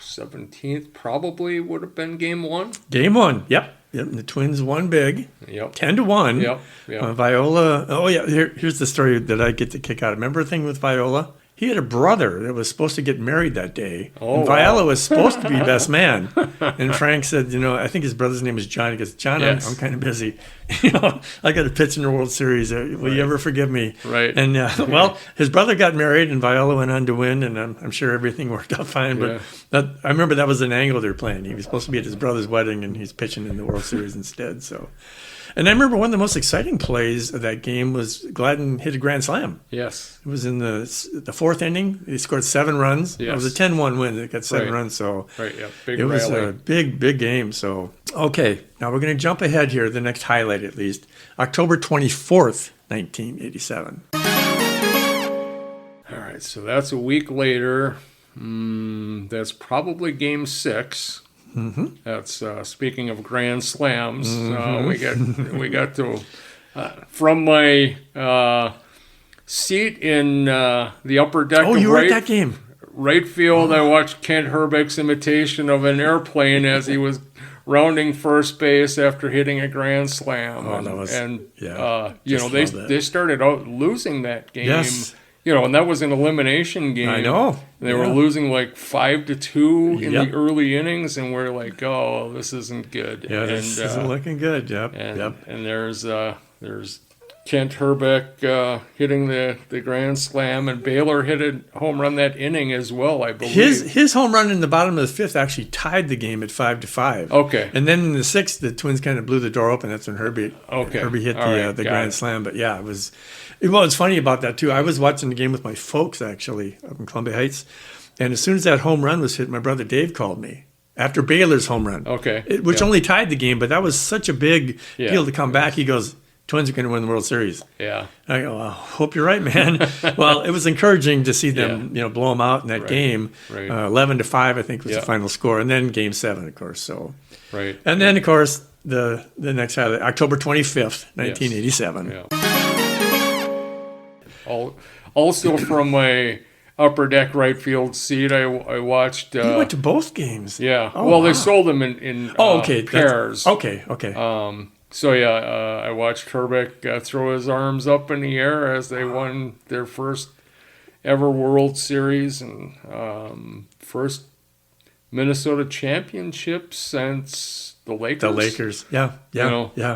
17th, probably would have been game one. Game one. Yep. The Twins won big, Yep. 10-1. Yep. Yep. Viola. Oh yeah. Here's the story that I get to kick out. Remember the thing with Viola? He had a brother that was supposed to get married that day. Oh, and Viola wow. was supposed to be best man. And Frank said, I think his brother's name is John. He goes, John, Yes. I'm kind of busy. I got to pitch in the World Series. Will you ever forgive me? Right. And well, his brother got married, and Viola went on to win, and I'm sure everything worked out fine. But I remember that was an angle they're playing. He was supposed to be at his brother's wedding, and he's pitching in the World Series instead. So. And I remember one of the most exciting plays of that game was Gladden hit a grand slam. Yes. It was in the fourth inning. He scored 7 runs. Yes. It was a 10-1 win. It got 7 Right. runs. So Right. Yeah. Big it was rally. a big game. So, okay. Now we're going to jump ahead here, the next highlight at least. October 24th, 1987. All right. So that's a week later. That's probably game 6. Mm-hmm. That's speaking of grand slams. We got to from my seat in the upper deck. Oh, of you were at right, that game. right field. I watched Kent Herbeck's imitation of an airplane as he was rounding first base after hitting a grand slam. Oh, that was- yeah. Just they love that. they started out losing that game. Yes. And that was an elimination game. I know. They were Yeah. losing like 5-2 in Yep. the early innings, and we're like, "Oh, this isn't good." Yeah, this isn't looking good. Yep. and there's Kent Herbeck hitting the grand slam, and Baylor hit a home run that inning as well, I believe. His home run in the bottom of the fifth actually tied the game at 5-5. Okay. And then in the sixth, the Twins kind of blew the door open. That's when Herbie hit All right, the got grand it. slam. But yeah, it was. Well, it's funny about that too. I was watching the game with my folks actually up in Columbia Heights, and as soon as that home run was hit, my brother Dave called me after Baylor's home run. Okay. Which Yeah. only tied the game, but that was such a big Yeah. deal to come back. He goes, "Twins are going to win the World Series." Yeah. I go, well, hope you're right, man. Well, it was encouraging to see them, blow them out in that Right. game. Right. 11-5, I think, was Yeah. the final score, and then Game 7, of course. So, Right. and then, of course, the next highlight, October 25th, 1987. Yeah. Also from my upper deck right field seat, I watched. You went to both games. Yeah. Oh, well, wow. they sold them in Okay. pairs. Okay. So I watched Herbeck throw his arms up in the air as they won their first ever World Series and first Minnesota championship since the Lakers. The Lakers. Yeah.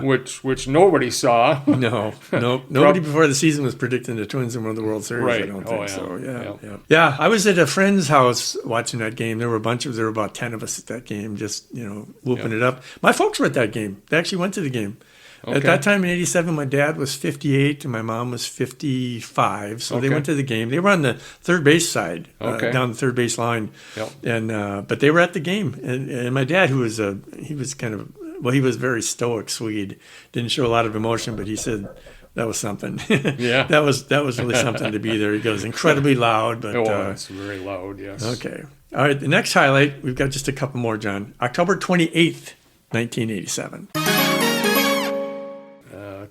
Which nobody saw. No. Nobody before the season was predicting the Twins would win the World Series. Right. I don't Oh, think yeah. so. Yeah. Yeah. I was at a friend's house watching that game. There were about 10 of us at that game, just whooping it up. My folks were at that game. They actually went to the game. Okay. At that time in '87, my dad was 58 and my mom was 55. So they Okay. went to the game. They were on the third base side, Okay. down the third base line, Yep. and but they were at the game. And my dad, he was very stoic Swede, didn't show a lot of emotion, but he said that was something. Yeah. that was really something to be there. He goes incredibly loud, but It's very loud, yes. okay. All right, the next highlight, we've got just a couple more, John. October 28th, 1987.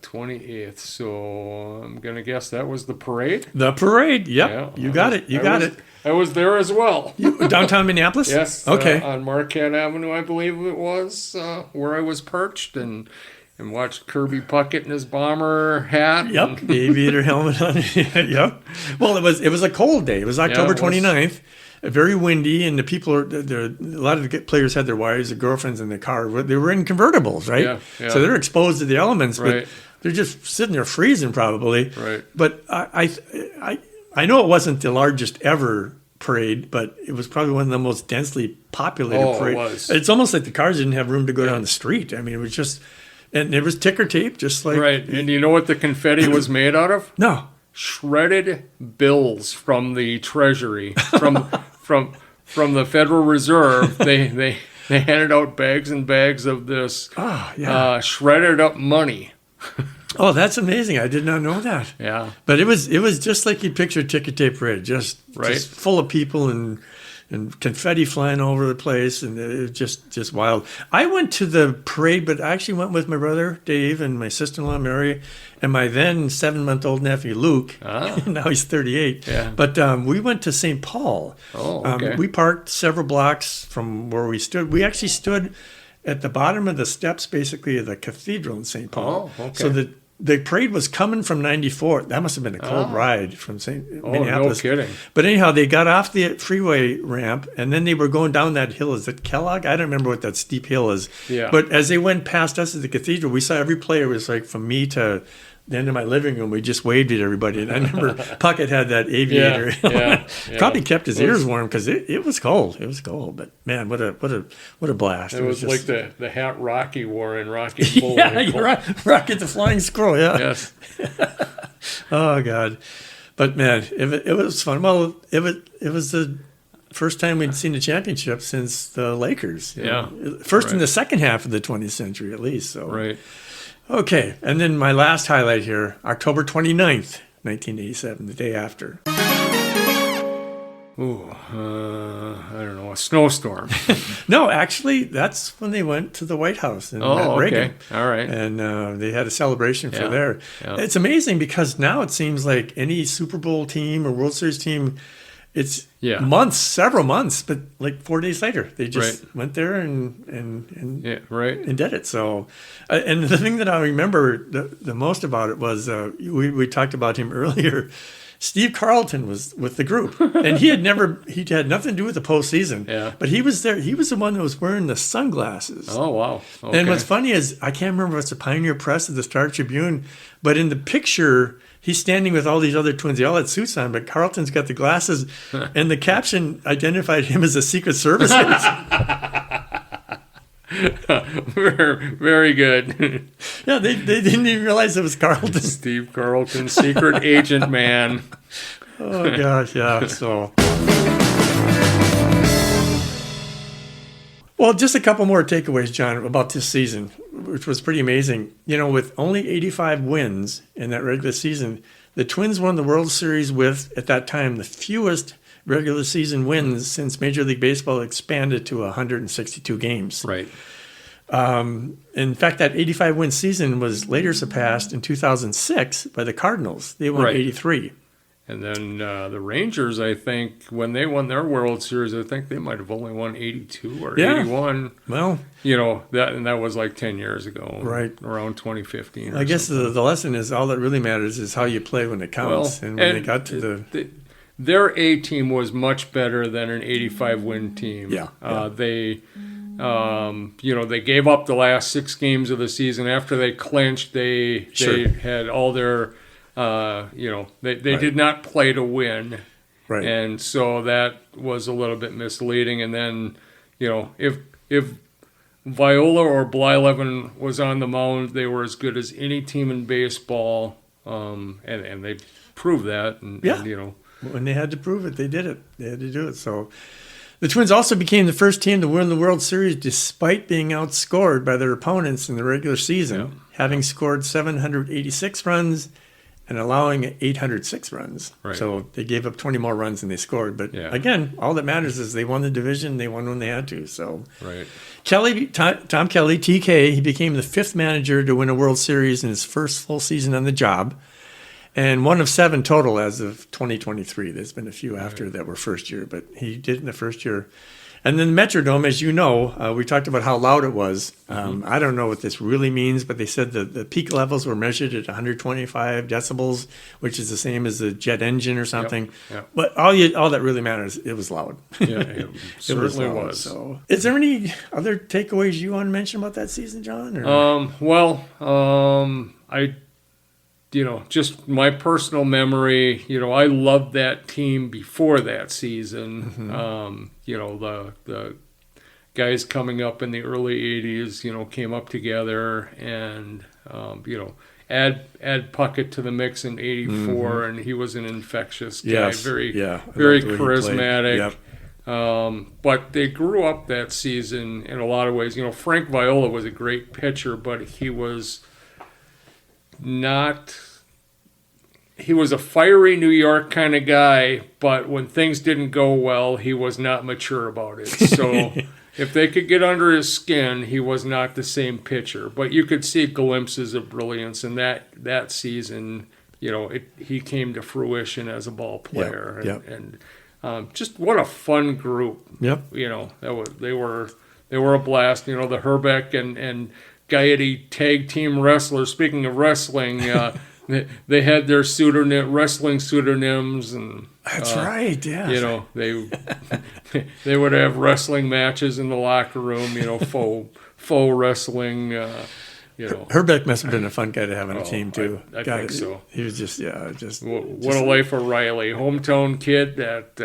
28th. So I'm going to guess that was the parade. The parade. Yep. Yeah, You got it. You got it. I was there as well. Downtown Minneapolis? Yes. Okay. On Marquette Avenue, I believe it was, where I was perched and watched Kirby Puckett in his bomber hat. Yep. The aviator helmet on. Yep. Well, it was a cold day. It was October it was. 29th. Very windy, and the people a lot of the players had their wives, their girlfriends in the car. They were in convertibles, right? Yeah, yeah. So they're exposed to the elements, Right. but they're just sitting there freezing probably. Right. But I know it wasn't the largest ever parade, but it was probably one of the most densely populated Oh, it parades. was. It's almost like the cars didn't have room to go down the street. I mean, it was just, and there was ticker tape, just like Right. And you know what the confetti was made out of? No. Shredded bills from the Treasury, from the Federal Reserve. They handed out bags and bags of this shredded up money. Oh, that's amazing! I did not know that. Yeah. But it was just like you picture ticker tape parade, just full of people and confetti flying all over the place, and it was just wild. I went to the parade, but I actually went with my brother Dave and my sister-in-law Mary and my then 7-month-old nephew Luke. Now he's 38. Yeah. But we went to St. Paul. Oh, okay. We parked several blocks from where we stood. We actually stood at the bottom of the steps, basically, of the cathedral in St. Paul. Oh, okay. So the parade was coming from 94. That must have been a cold ride from Minneapolis. No kidding. But anyhow, they got off the freeway ramp, and then they were going down that hill. Is it Kellogg? I don't remember what that steep hill is. Yeah. But as they went past us at the cathedral, we saw every player. It was like from me to the end of my living room. We just waved at everybody. And I remember Puckett had that aviator. Yeah. Probably kept his ears warm because it was cold. It was cold. But man, what a blast! It was just, like the hat Rocky wore in Rocky Bull. yeah, you're right. Rocket the Flying Squirrel. Yeah. Yes. Oh God, but man, it was fun. Well, it was the first time we'd seen a championship since the Lakers. Yeah. First in the second half of the 20th century, at least. So Right. Okay, and then my last highlight here, October 29th, 1987, the day after. Ooh, I don't know, a snowstorm. No, actually, that's when they went to the White House and met Reagan. All right. And they had a celebration for Yeah, there. yeah. It's amazing because now it seems like any Super Bowl team or World Series team, it's several months, but like 4 days later, they just went there and Yeah, right. and did it. So, and the thing that I remember the most about it was we talked about him earlier. Steve Carlton was with the group, and he had nothing to do with the postseason. Yeah. But he was there. He was the one that was wearing the sunglasses. Oh, wow. Okay. And what's funny is I can't remember if it's the Pioneer Press or the Star Tribune, but in the picture, he's standing with all these other twins. They all had suits on, but Carlton's got the glasses, and the caption identified him as a Secret Service agent. Very good. Yeah, they didn't even realize it was Carlton. Steve Carlton, secret agent man. Oh, gosh, yeah. So, well, just a couple more takeaways, John, about this season, which was pretty amazing. You know, with only 85 wins in that regular season, the Twins won the World Series with, at that time, the fewest regular season wins since Major League Baseball expanded to 162 games. Right. In fact, that 85-win season was later surpassed in 2006 by the Cardinals. They won 83. And then the Rangers, I think, when they won their World Series, I think they might have only won 82 or 81. Well, you know, that was like 10 years ago. Right. Around 2015. I guess the lesson is all that really matters is how you play when it counts. Well, and when they got to their A team was much better than an 85-win team. Yeah. They they gave up the last 6 games of the season after they clinched. They had all their, they did not play to win. Right. And so that was a little bit misleading. And then, if Viola or Blyleven was on the mound, they were as good as any team in baseball. And they proved that. And when they had to prove it, they did it. They had to do it. So the Twins also became the first team to win the World Series despite being outscored by their opponents in the regular season, having scored 786 runs and allowing 806 runs. Right. So they gave up 20 more runs than they scored. But Yeah. again, all that matters is they won the division. They won when they had to. So Right. Tom Kelly, TK, he became the 5th manager to win a World Series in his first full season on the job, and 1 of 7 total as of 2023. There's been a few after that were first year, but he did in the first year. And then the Metrodome, as you know, we talked about how loud it was. I don't know what this really means, but they said the peak levels were measured at 125 decibels, which is the same as a jet engine or something. Yep. But all that really matters, it was loud. Yeah, it certainly loud, was. So, is there any other takeaways you want to mention about that season, John? Or? I, just my personal memory, I loved that team before that season. The guys coming up in the early 80s, came up together and, add Puckett to the mix in 84, and he was an infectious guy, Yes. very Yeah. I very loved the way he played. charismatic. Yep. But they grew up that season in a lot of ways. Frank Viola was a great pitcher, but he was not. He was a fiery New York kind of guy, but when things didn't go well, he was not mature about it. So if they could get under his skin, he was not the same pitcher. But you could see glimpses of brilliance in that season. He came to fruition as a ball player, Yep. and just what a fun group. Yep. They were a blast. The Herbeck and Gaiety tag team wrestlers. Speaking of wrestling, they had their wrestling pseudonyms, and That's right. Yeah. they would have wrestling matches in the locker room. Faux wrestling. Herbeck must have been a fun guy to have on a team too. I think so. He was just What a life of Riley, hometown kid that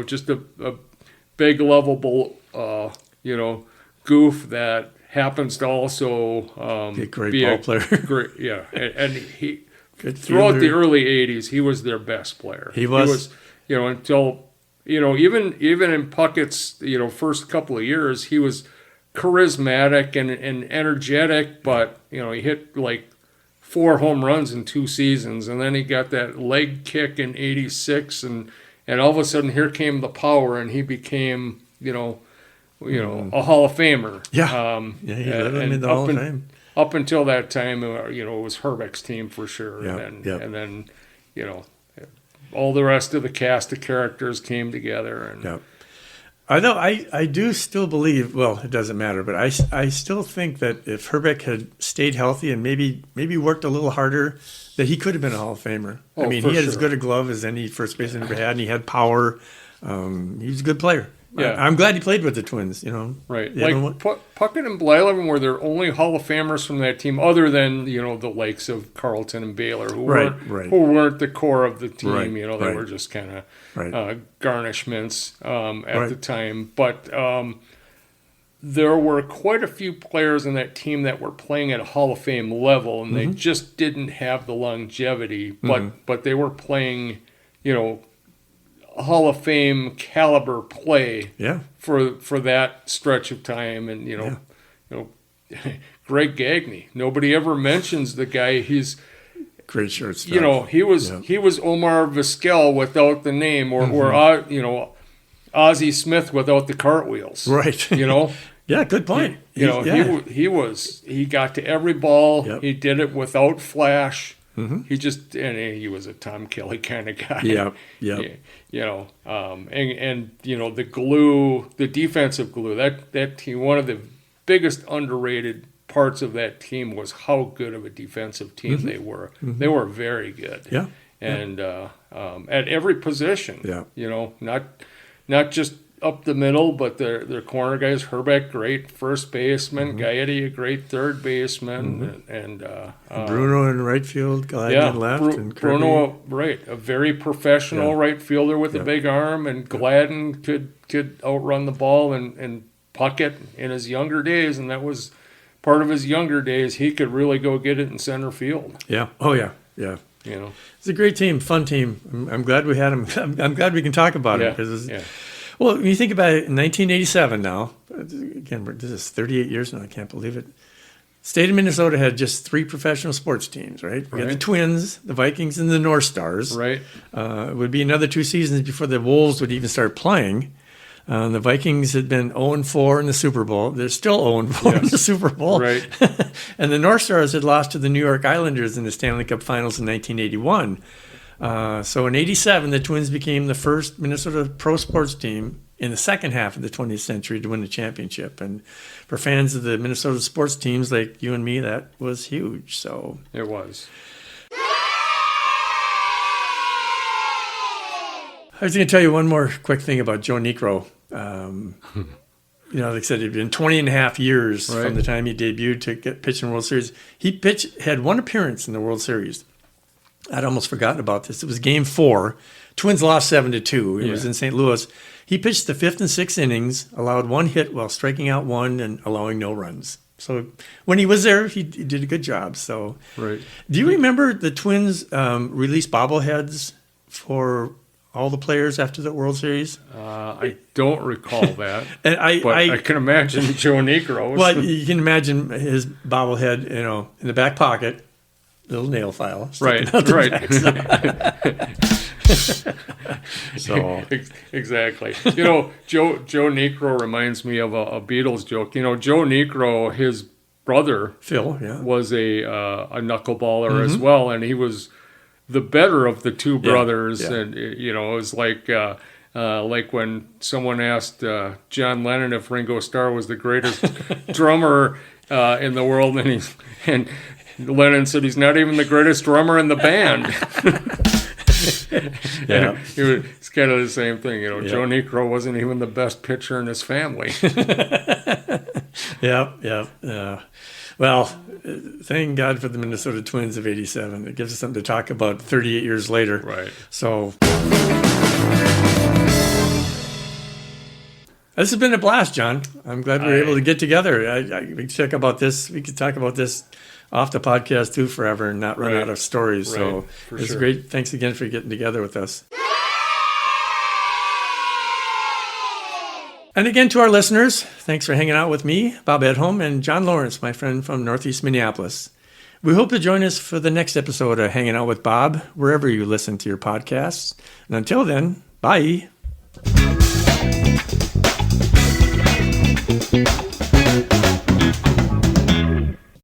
just a big lovable goof that happens to also be a great ball player. Great, yeah, and he Good throughout the fielder. early '80s he was their best player. He was until even in Puckett's first couple of years he was charismatic and energetic, but he hit like 4 home runs in 2 seasons, and then he got that leg kick in '86, and all of a sudden here came the power, and he became a Hall of Famer. Yeah. He led them in the Hall of Fame. Up until that time, it was Herbeck's team for sure, Yeah, and yeah. then all the rest of the cast of characters came together, and Yeah. I know. I do still believe. Well, it doesn't matter, but I still think that if Herbeck had stayed healthy and maybe worked a little harder, that he could have been a Hall of Famer. Oh, I mean, for he had as sure. good a glove as any first baseman ever had, and he had power. He was a good player. Yeah. I'm glad he played with the Twins. right, Yeah, like Puckett and Blyleven were their only Hall of Famers from that team, other than the likes of Carlton and Baylor, who Right. who weren't the core of the team. Right, They right. were just kind of Right. garnishments at Right. the time, but. There were quite a few players in that team that were playing at a Hall of Fame level, and they just didn't have the longevity. But they were playing, Hall of Fame caliber play Yeah. for that stretch of time. And Greg Gagne. Nobody ever mentions the guy. He's Great shortstop. he was Omar Vizquel without the name, or Ozzie Smith without the cartwheels. Right. Yeah. Good point. Yeah. He got to every ball. Yep. He did it without flash. He was a Tom Kelly kind of guy. Yep. The glue, the defensive glue, that team, one of the biggest underrated parts of that team was how good of a defensive team they were. They were very good. Yeah. And at every position. Yeah. Not just up the middle, but their corner guys. Herbeck, great first baseman. Gaiety, a great third baseman, and Bruno in right field, Gladden in left, and Kirby. Bruno, right, a very professional right fielder with a big arm, and Gladden could outrun the ball, and Puckett in his younger days, and that was part of his younger days. He could really go get it in center field. Yeah. Oh yeah. Yeah. It's a great team, fun team. I'm glad we had him. I'm glad we can talk about it because well, when you think about it, in 1987 now, again, this is 38 years now. I can't believe it. state of Minnesota had just 3 professional sports teams, right? We had the Right. Twins, the Vikings, and the North Stars. Right. It would be another 2 seasons before the Wolves would even start playing. The Vikings had been 0-4 in the Super Bowl. They're still 0-4 in the Super Bowl. Right. And the North Stars had lost to the New York Islanders in the Stanley Cup Finals in 1981. So in 87, the Twins became the first Minnesota pro sports team in the second half of the 20th century to win the championship. And for fans of the Minnesota sports teams like you and me, that was huge. So It was. I was going to tell you one more quick thing about Joe Niekro. Like I said, it'd been 20 and a half years Right. from the time he debuted to get pitched in the World Series. He had one appearance in the World Series. I'd almost forgotten about this. It was Game 4. Twins lost 7-2. It was Yeah. in St. Louis. He pitched the 5th and 6th innings, allowed 1 hit while striking out 1 and allowing no runs. So when he was there, he did a good job. So, Right. do you remember the Twins released bobbleheads for all the players after the World Series? I don't recall that. And But I can imagine Joe Niekro. well, you can imagine his bobblehead, in the back pocket, little nail file. sticking Right, out the right. backside. So Exactly. Joe Niekro reminds me of a Beatles joke. Joe Niekro, his brother Phil, yeah. was a knuckleballer as well, and he was the better of the 2 brothers. yeah. And it was like when someone asked John Lennon if Ringo Starr was the greatest drummer in the world, and Lennon said he's not even the greatest drummer in the band. Yeah. It's kind of the same thing. Joe Niekro wasn't even the best pitcher in his family. Yeah. Well, thank God for the Minnesota Twins of '87. It gives us something to talk about 38 years later. Right. So this has been a blast, John. I'm glad we were able to get together. We could talk about this. We could talk about this off the podcast too forever and not run Right. out of stories. So Right, for it's sure. great. Thanks again for getting together with us. And again, to our listeners, thanks for hanging out with me, Bob Edholm, and John Lawrence, my friend from Northeast Minneapolis. We hope to join us for the next episode of Hanging Out with Bob, wherever you listen to your podcasts. And until then, bye.